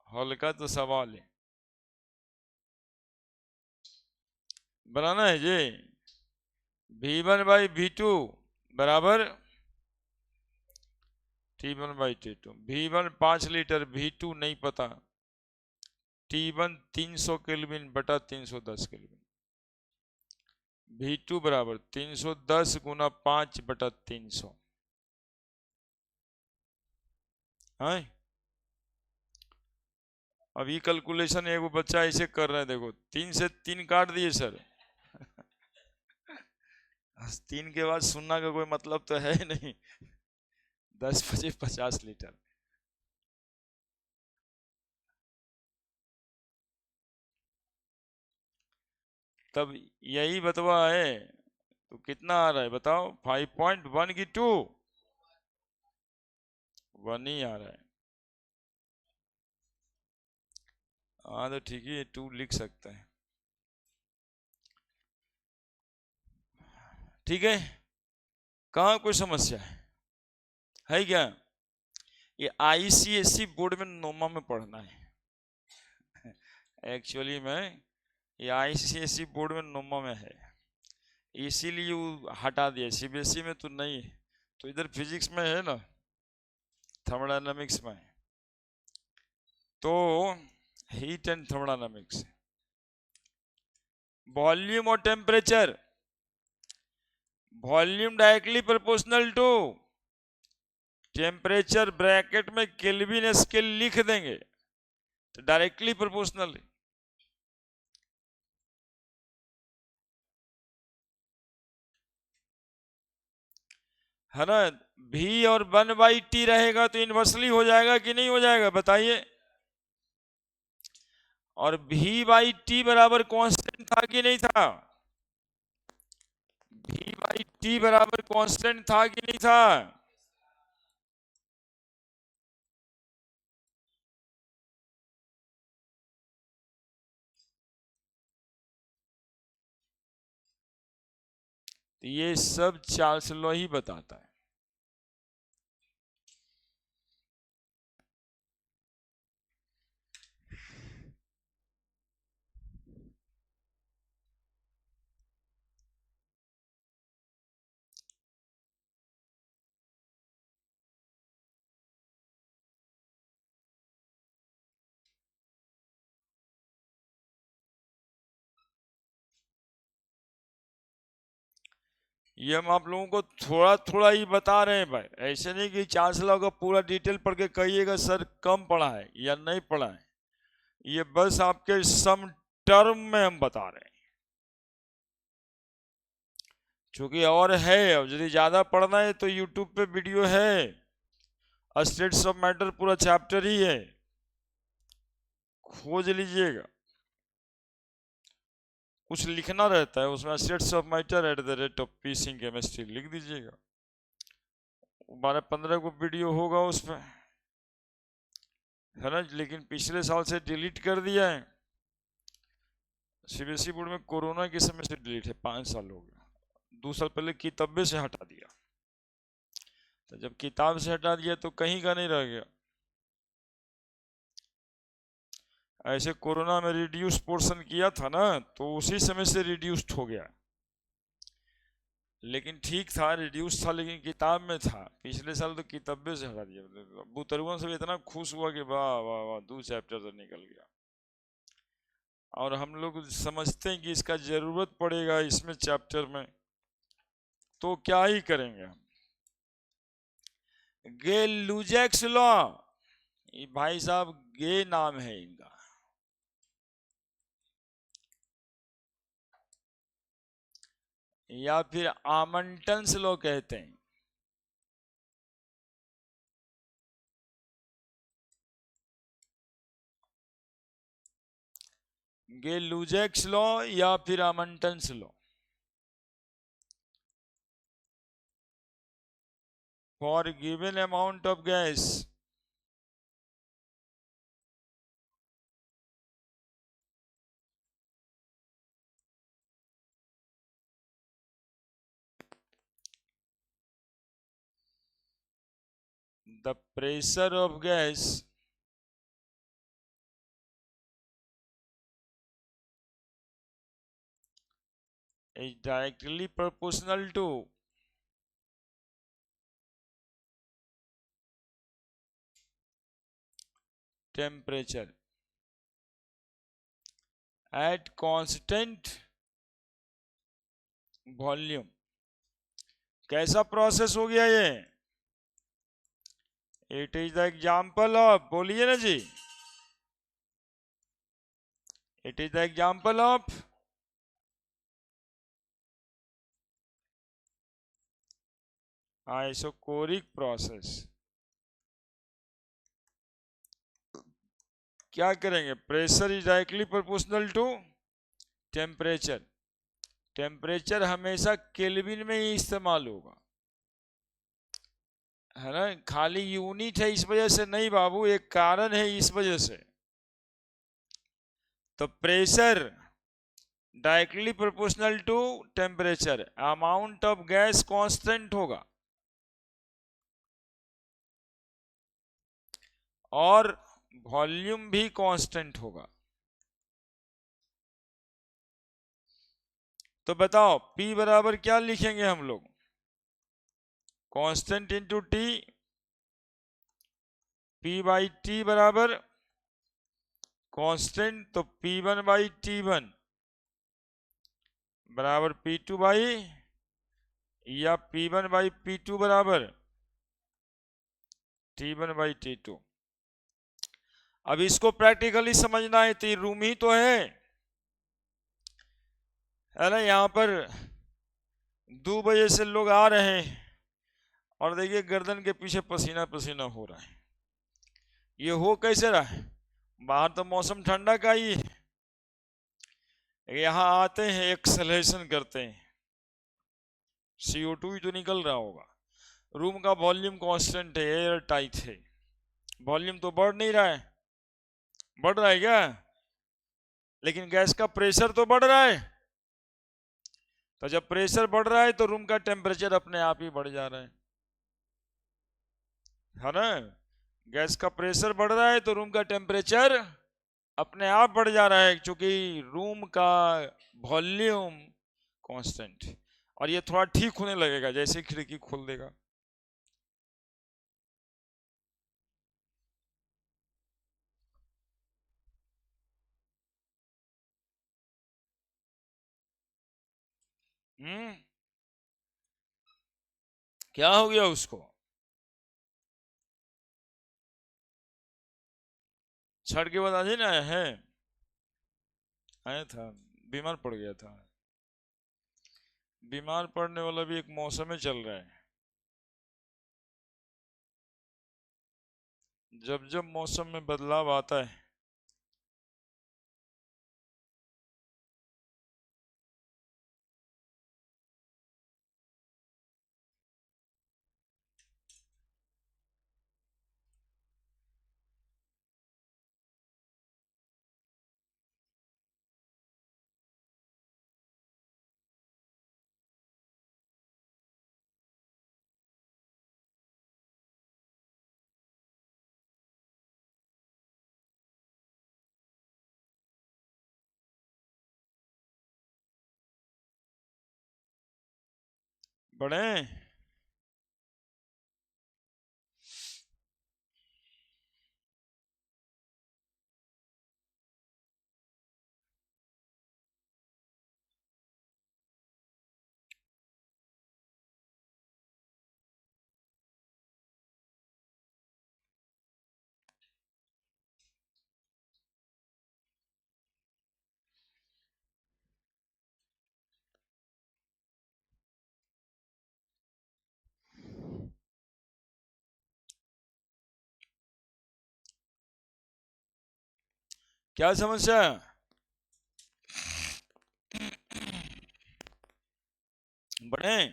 हल्का तो सवाल है, बनाना है जी। V1 बाई V2 बराबर T1 by T2। V1 5 litre, V2 नहीं पता। T1 300 केल्विन बटा 310 केल्विन। V2 बराबर 310 गुना 5 बटा 300 है। अब ये कैलकुलेशन एगो बच्चा ऐसे कर रहे हैं, देखो 3 से 3 काट दिए सर। 3 के बाद सुनना का कोई मतलब तो है नहीं। 10 बजे 50 लीटर। तब यही बतवा है, तो कितना आ रहा है बताओ? 5.1 की 2? 1 ही आ रहा है। हाँ तो ठीक है, 2 लिख सकते हैं। ठीक है, कहाँ कोई समस्या है क्या? ये ICSE बोर्ड में नोमा में पढ़ना है। एक्चुअली में ये ICSE बोर्ड में नोमा में है, इसीलिए वो हटा दिया। CBSE में तो नहीं है, तो इधर फिजिक्स में है ना, थर्मोडायनामिक्स में। तो हीट एंड थर्मोडायनामिक्स, वॉल्यूम और temperature, volume directly proportional to temperature, bracket में केल्विन स्केल लिख देंगे तो डायरेक्टली प्रोपोर्शनल है ना। V और 1/T रहेगा तो इनवर्सली हो जाएगा कि नहीं हो जाएगा बताइए? और V/T बराबर कांस्टेंट था कि नहीं था? V/T बराबर कांस्टेंट था कि नहीं था? तो ये सब चार्ल्स लॉ ही बताता है। ये हम आप लोगों को थोड़ा थोड़ा ही बता रहे हैं भाई, ऐसे नहीं कि चार्ल्स लॉ का पूरा डिटेल पढ़ के कहिएगा सर कम पढ़ा है या नहीं पढ़ा है। ये बस आपके सम टर्म में हम बता रहे हैं, क्योंकि और है। अब यदि ज्यादा पढ़ना है तो यूट्यूब पे वीडियो है, स्टेट्स ऑफ मैटर पूरा चैप्टर ही है, खोज लीजिएगा। कुछ लिखना रहता है उसमें, states of matter at the rate of P Singh chemistry लिख दीजिएगा। 12-15 को वीडियो होगा उसमें, है ना। लेकिन पिछले साल से डिलीट कर दिया है। CBSE बोर्ड में कोरोना के समय से डिलीट है, 5 साल हो गया। 2 साल पहले किताबे से हटा दिया, तो जब किताब से हटा दिया तो कहीं का नहीं रह गया। ऐसे कोरोना में रिड्यूस पोर्शन किया था ना, तो उसी समय से रिड्यूस्ड हो गया। लेकिन ठीक था, रिड्यूस था, लेकिन किताब में था। पिछले साल तो किताबे से हटा दिया। बुतरुआ सब इतना खुश हुआ कि वाह वाह वाह, 2 चैप्टर तो निकल गया। और हम लोग समझते हैं कि इसका जरूरत पड़ेगा इसमें चैप्टर में, तो क्या ही करेंगे हम। गे लुजैक्स लॉ, भाई साहब गे नाम है इनका। या फिर आमंटन्स लॉ कहते हैं। गे लुजैक्स लॉ या फिर Amontons law. For given amount of gas, the pressure of gas is directly proportional to temperature at constant volume। कैसा प्रोसेस हो गया ये? It is the example of, बोलिए ना जी, it is the example of isochoric process. क्या करेंगे? Pressure is directly proportional to temperature. Temperature हमेशा केल्विन में ही इस्तेमाल होगा, है ना। खाली यूनिट है इस वजह से नहीं बाबू, एक कारण है इस वजह से। तो pressure directly proportional to temperature, amount of gas constant होगा और वॉल्यूम भी कांस्टेंट होगा। तो बताओ P बराबर क्या लिखेंगे हम लोग? Constant into T, P by T बराबर कांस्टेंट, तो P1 बाई T1 बराबर P2 बाई, या P1 बाई P2 बराबर T1 बाई T2। अब इसको प्रैक्टिकली समझना है तो रूम ही तो है ना। यहाँ पर 2 बजे से लोग आ रहे हैं और देखिए गर्दन के पीछे पसीना पसीना हो रहा है। ये हो कैसे रहा है? बाहर तो मौसम ठंडा का ही है, यहाँ आते हैं एक्सलेशन करते हैं, CO2 ही तो निकल रहा होगा। रूम का वॉल्यूम कांस्टेंट है, एयर टाइट है, वॉल्यूम तो बढ़ नहीं रहा है। बढ़ रहा है क्या? लेकिन गैस का प्रेशर तो बढ़ रहा है। तो जब प्रेशर बढ़ रहा है तो रूम का टेम्परेचर अपने आप ही बढ़ जा रहा है ना। गैस का प्रेशर बढ़ रहा है तो रूम का टेम्परेचर अपने आप बढ़ जा रहा है, क्योंकि रूम का वॉल्यूम कांस्टेंट। और ये थोड़ा ठीक होने लगेगा जैसे खिड़की खोल देगा। क्या हो गया उसको? छठ के बाद आज ही ना आया है? आया था, बीमार पड़ गया था। बीमार पड़ने वाला भी एक मौसम में चल रहा है। जब जब मौसम में बदलाव आता है बढ़े। क्या समस्या है? बढ़े।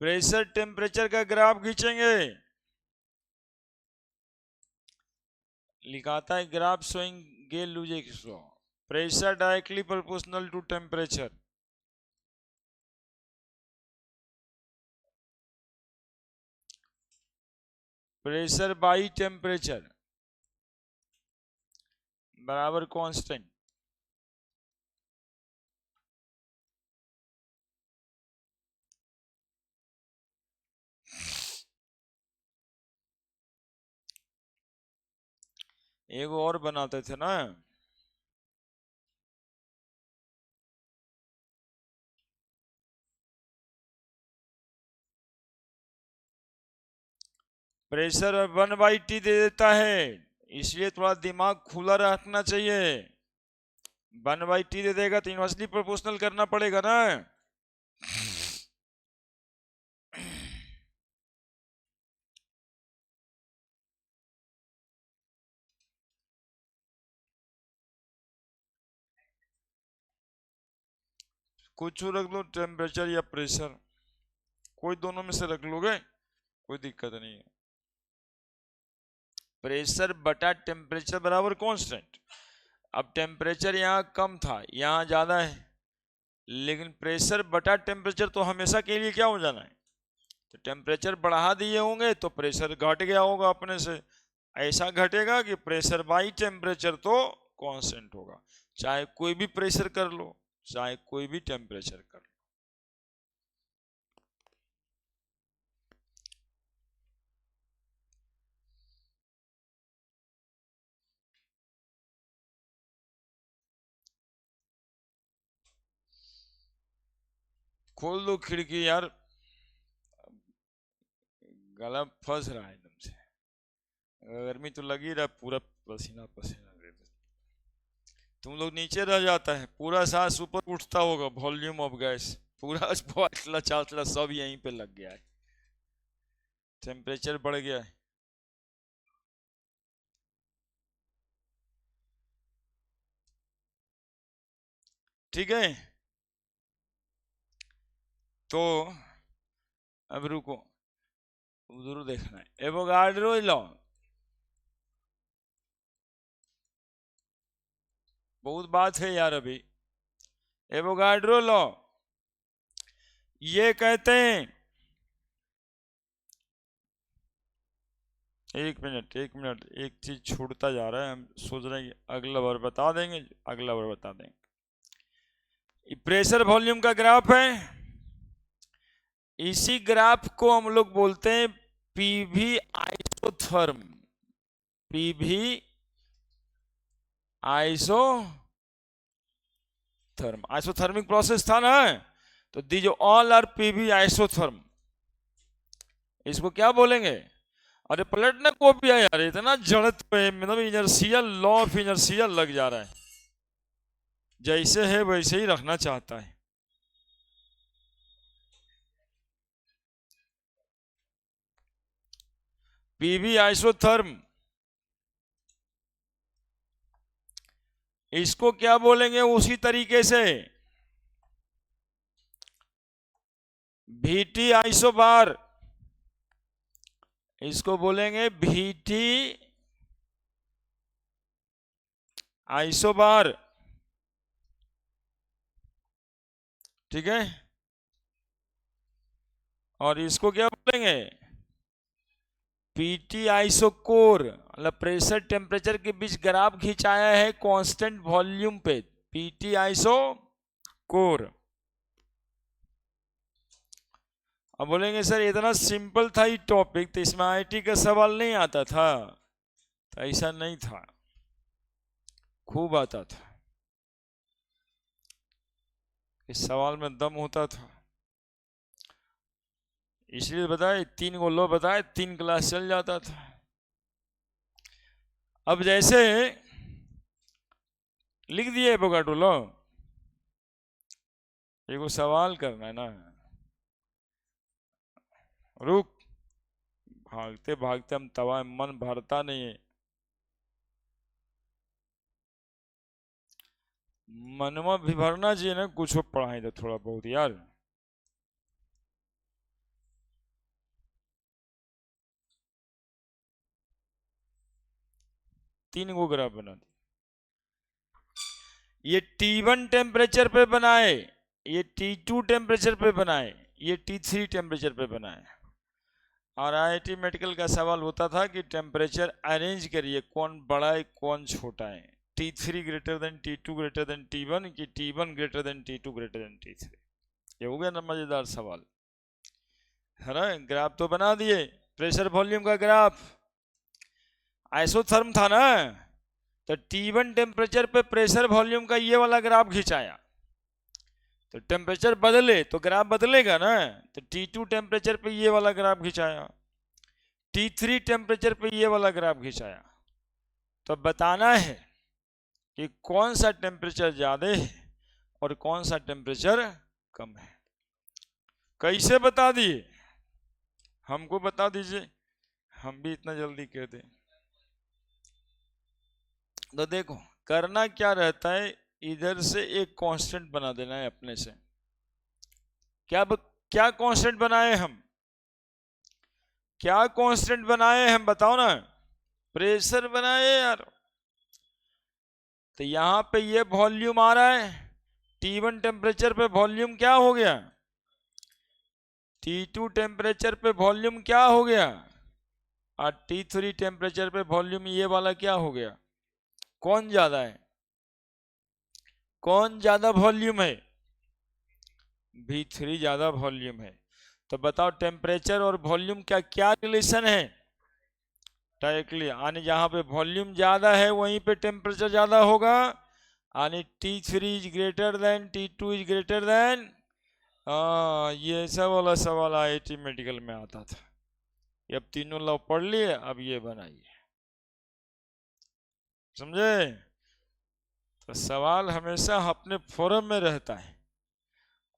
प्रेशर टेम्परेचर का ग्राफ खींचेंगे। लिखाता है graph showing Gay Lussac's pressure directly proportional to temperature. Pressure by temperature बराबर कांस्टेंट। एक और बनाते थे ना, प्रेशर 1/T दे देता है, इसलिए थोड़ा दिमाग खुला रखना चाहिए। 1/T दे देगा तो इनवर्सली प्रोपोर्शनल करना पड़ेगा ना। कुछ रख लो, टेम्परेचर या प्रेशर, कोई दोनों में से रख लोगे, कोई दिक्कत नहीं है। प्रेशर बटा टेम्परेचर बराबर कांस्टेंट। अब टेम्परेचर यहाँ कम था, यहाँ ज्यादा है, लेकिन प्रेशर बटा टेम्परेचर तो हमेशा के लिए क्या हो जाना है, तो टेम्परेचर बढ़ा दिए होंगे तो प्रेशर घट गया होगा अपने से। ऐसा घटेगा कि प्रेशर बाई टेम्परेचर तो कांस्टेंट होगा, चाहे कोई भी प्रेशर कर लो, चाहे कोई भी टेम्परेचर कर लो। खोल दो खिड़की यार, गला फंस रहा है एकदम से, गर्मी तो लगी रहा, पूरा पसीना पसीना दे दे। तुम लोग नीचे रह जाता है, पूरा सांस ऊपर उठता होगा, वॉल्यूम ऑफ गैस पूरा बाटला चाटला सब यहीं पे लग गया है, टेम्परेचर बढ़ गया है। ठीक है, तो अब रुको, उधर देखना है। एवोगाड्रो लॉ, बहुत बात है यार अभी। एवोगाड्रो लॉ ये कहते हैं, एक मिनट एक चीज छूटता जा रहा है, हम सोच रहे हैं कि अगला बार बता देंगे, अगला बार बता देंगे। प्रेशर वॉल्यूम का ग्राफ है, इसी ग्राफ को हम लोग बोलते हैं PV isotherm. PV isotherm, isothermic process था ना, तो दी जो ऑल आर पीवी आइसोथर्म, इसको क्या बोलेंगे? अरे पलटने को भी है यार, इतना जड़त्व है, मतलब इनर्शियल लॉ ऑफ इनर्शियल लग जा रहा है, जैसे है वैसे ही रखना चाहता है। पीवी आइसोथर्म, इसको क्या बोलेंगे उसी तरीके से, VT आइसोबार, इसको बोलेंगे VT आइसोबार। ठीक है, और इसको क्या बोलेंगे? PT आइसोकोर, मतलब प्रेशर टेम्परेचर के बीच ग्राफ खिंचाया है कांस्टेंट वॉल्यूम पे, PT आइसोकोर। अब बोलेंगे सर इतना सिंपल था ये टॉपिक, तो इसमें आईटी का सवाल नहीं आता था। तो ऐसा नहीं था, खूब आता था, इस सवाल में दम होता था। इसलिए बताए 3 को लो बताए 3 क्लास चल जाता था। अब जैसे लिख दिए एवोगाड्रो लो, एगो सवाल करना है ना, रुक, भागते भागते हम तवा, मन भरता नहीं है। मनवा भी भरना चाहिए ना, कुछ पढ़ाई तो थोड़ा बहुत यार। तीन गो ग्राफ बना दी, ये T1 टेम्परेचर पे बनाए, ये T2 टेम्परेचर पे बनाए, ये T3 टेम्परेचर पे बनाए। और आईआईटी मेडिकल का सवाल होता था कि टेम्परेचर अरेंज करिए, कौन बड़ा है कौन छोटा है, T3 greater than T2 greater than T1 कि T1 greater than T2 greater than T3। ये हो गया ना मजेदार सवाल, है ना। ग्राफ तो बना दिए, प्रेशर वॉल्यूम का ग्राफ, आइसोथर्म था ना, तो T1 टेम्परेचर पे प्रेशर वॉल्यूम का ये वाला ग्राफ खिंचाया, तो टेम्परेचर बदले तो ग्राफ बदलेगा ना, तो T2 टेम्परेचर पे ये वाला ग्राफ खिंचाया, T3 टेम्परेचर पे ये वाला ग्राफ खिंचाया। तो बताना है कि कौन सा टेम्परेचर ज्यादा है और कौन सा टेम्परेचर कम है। कैसे बता दिए, हमको बता दीजिए, हम भी इतना जल्दी कह दें। तो देखो करना क्या रहता है, इधर से एक कांस्टेंट बना देना है अपने से। क्या कांस्टेंट बनाए हम, क्या कांस्टेंट बनाए हम बताओ ना, प्रेशर बनाए यार। तो यहां पे ये वॉल्यूम आ रहा है, T1 टेम्परेचर पे वॉल्यूम क्या हो गया, T2 टेम्परेचर पे वॉल्यूम क्या हो गया, और T3 टेम्परेचर पे वॉल्यूम ये वाला क्या हो गया। कौन ज्यादा है, कौन ज्यादा वॉल्यूम है, V3 ज्यादा वॉल्यूम है। तो बताओ टेम्परेचर और वॉल्यूम का क्या रिलेशन है, डायरेक्टली यानी जहां पे वॉल्यूम ज्यादा है वहीं पे टेम्परेचर ज्यादा होगा, यानी T3 is greater than T2 is greater than. ये सब वाला सवाल आईआईटी मेडिकल में आता था। ये अब तीनों लॉ पढ़ लिए, अब ये बनाइए, समझे। तो सवाल हमेशा अपने फोरम में रहता है,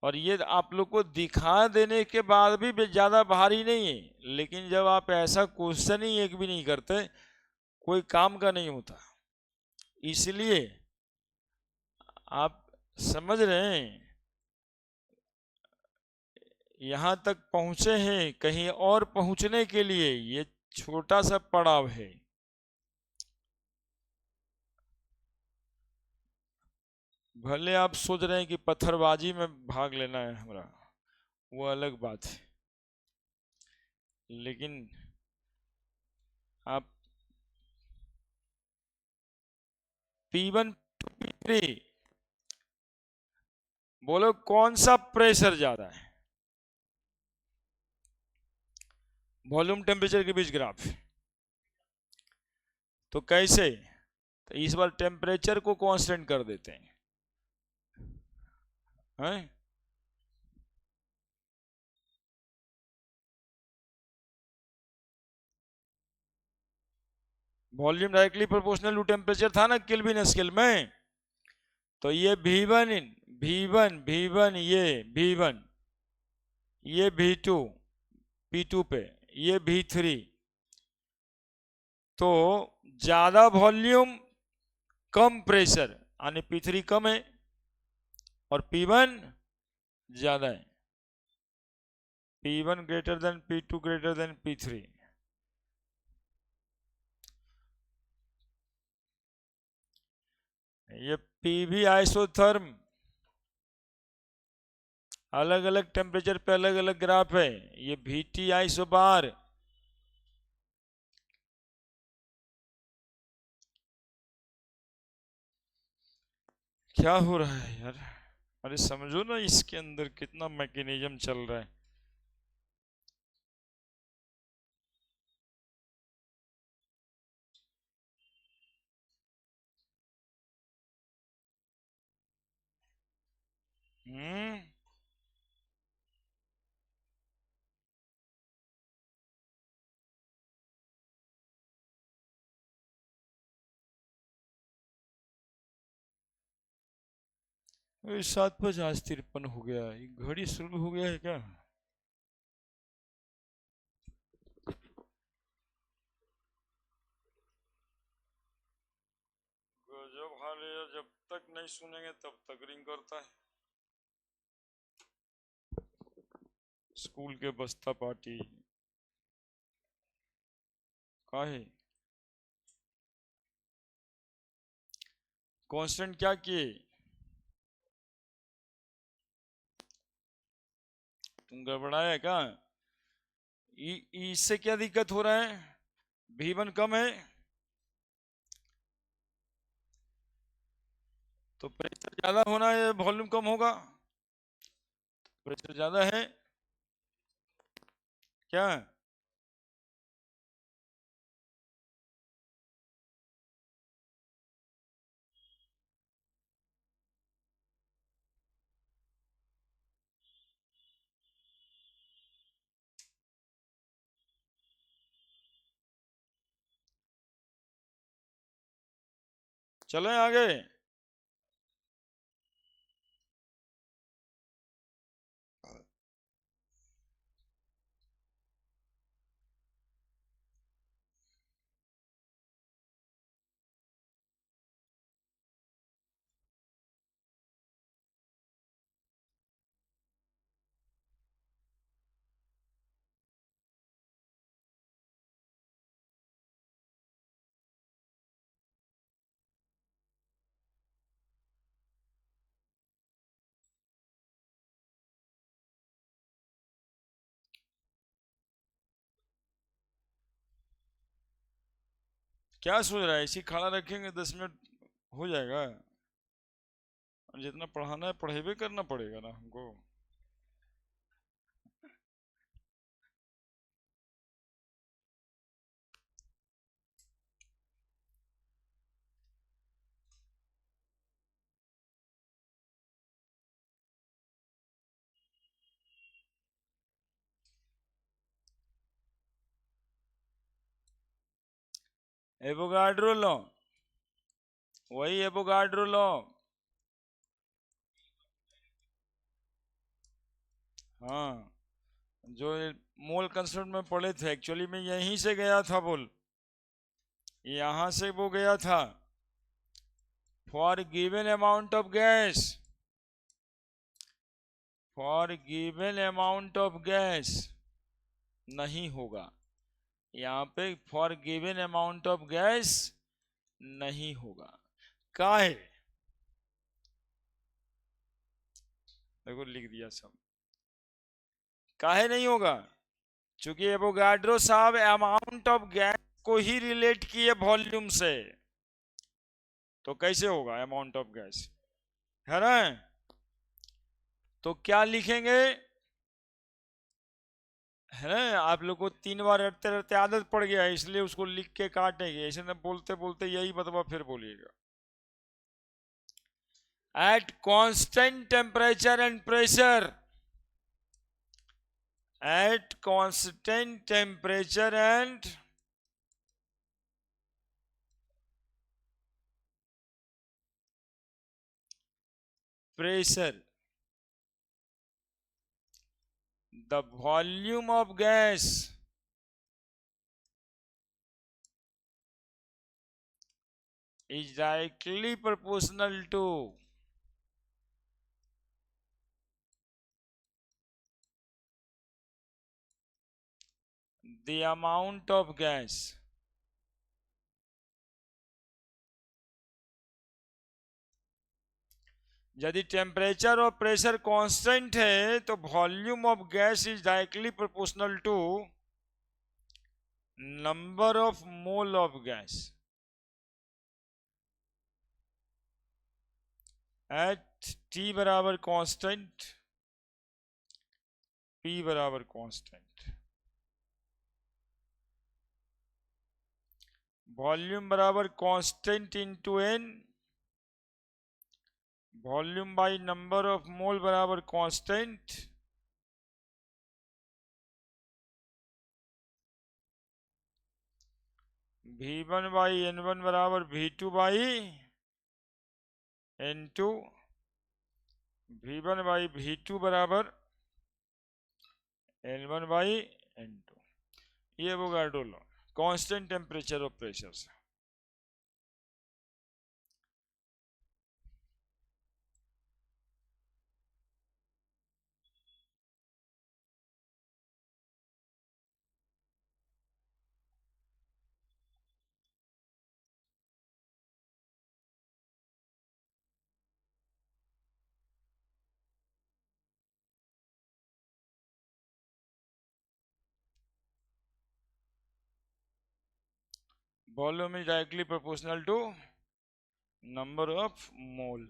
और ये आप लोग को दिखा देने के बाद भी ज्यादा भारी नहीं है, लेकिन जब आप ऐसा क्वेश्चन ही एक भी नहीं करते, कोई काम का नहीं होता। इसलिए आप समझ रहे हैं, यहां तक पहुंचे हैं, कहीं और पहुंचने के लिए ये छोटा सा पड़ाव है। भले आप सोच रहे हैं कि पत्थरबाजी में भाग लेना है हमारा, वो अलग बात है, लेकिन आप P1 P3 बोलो कौन सा प्रेशर ज्यादा है, वॉल्यूम टेम्परेचर के बीच ग्राफ। तो कैसे, तो इस बार टेम्परेचर को कांस्टेंट कर देते हैं, हैं? Volume directly proportional to temperature था ना केल्विन स्केल में। तो ये V1 V1 ये V1, ये V2 P2 पे, ये V3। तो ज्यादा वॉल्यूम कम प्रेशर, यानी P3 कम है और P1 ज्यादा है, P1 greater than P2 greater than P3। ये PV आइसोथर्म, अलग अलग टेम्परेचर पे अलग अलग ग्राफ है। ये VT आइसोबार, क्या हो रहा है यार, अरे समझो ना इसके अंदर कितना मैकेनिज्म चल रहा है। हम्म, ये 7:50-53 हो गया, ये घड़ी शुरू हो गया है क्या? गजब हाल है, जब तक नहीं सुनेंगे तब तक रिंग करता है। स्कूल के बस्ता पार्टी काहे? कांस्टेंट क्या किए? तुम गड़बड़ाया क्या? इससे क्या दिक्कत हो रहा है? V1 कम है तो प्रेशर ज्यादा होना है, वॉल्यूम कम होगा। प्रेशर ज्यादा है क्या? चलें आगे। क्या सोच रहा है, इसी खड़ा रखेंगे 10 मिनट हो जाएगा? और जितना पढ़ाना है पढ़ेबे करना पड़ेगा ना हमको। एवोगाड्रो लॉ, वही एवोगाड्रो लॉ। हाँ, जो मोल कंस्टेंट में पढ़े थे, एक्चुअली में यहीं से गया था बोल, यहां से वो गया था। For given amount of gas, for given amount of gas नहीं होगा यहाँ पे, for given amount of gas नहीं होगा। काहे? देखो लिख दिया सब, काहे नहीं होगा? क्योंकि एवोगाड्रो साहब अमाउंट ऑफ गैस को ही रिलेट किए वॉल्यूम से, तो कैसे होगा अमाउंट ऑफ गैस, है ना? तो क्या लिखेंगे, है ना? आप लोग को 3 बार रटते रटते आदत पड़ गया है, इसलिए उसको लिख के काटेंगे, ऐसे ना बोलते बोलते यही बतवा फिर बोलिएगा। Eight constant temperature and pressure, at constant temperature and pressure, the volume of gas is directly proportional to the amount of gas यदि टेम्परेचर और प्रेशर कांस्टेंट है तो volume of gas is directly proportional to number of mole of gas at T बराबर constant, P बराबर constant, volume बराबर constant into n, volume by number of mole बराबर constant, V1 by N1 बराबर V2 by N2, V1 by V2 बराबर N1 by N2। ये Avogadro law, constant temperature of pressure से। Volume is directly proportional to number of mole.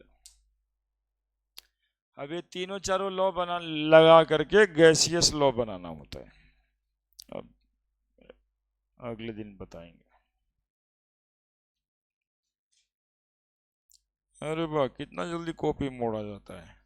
अब ये तीनों चारों law बना लगा करके गैसियस लॉ बनाना होता है। अब अगले दिन बताएंगे। अरे वाह, कितना जल्दी कॉपी मोड़ा जाता है।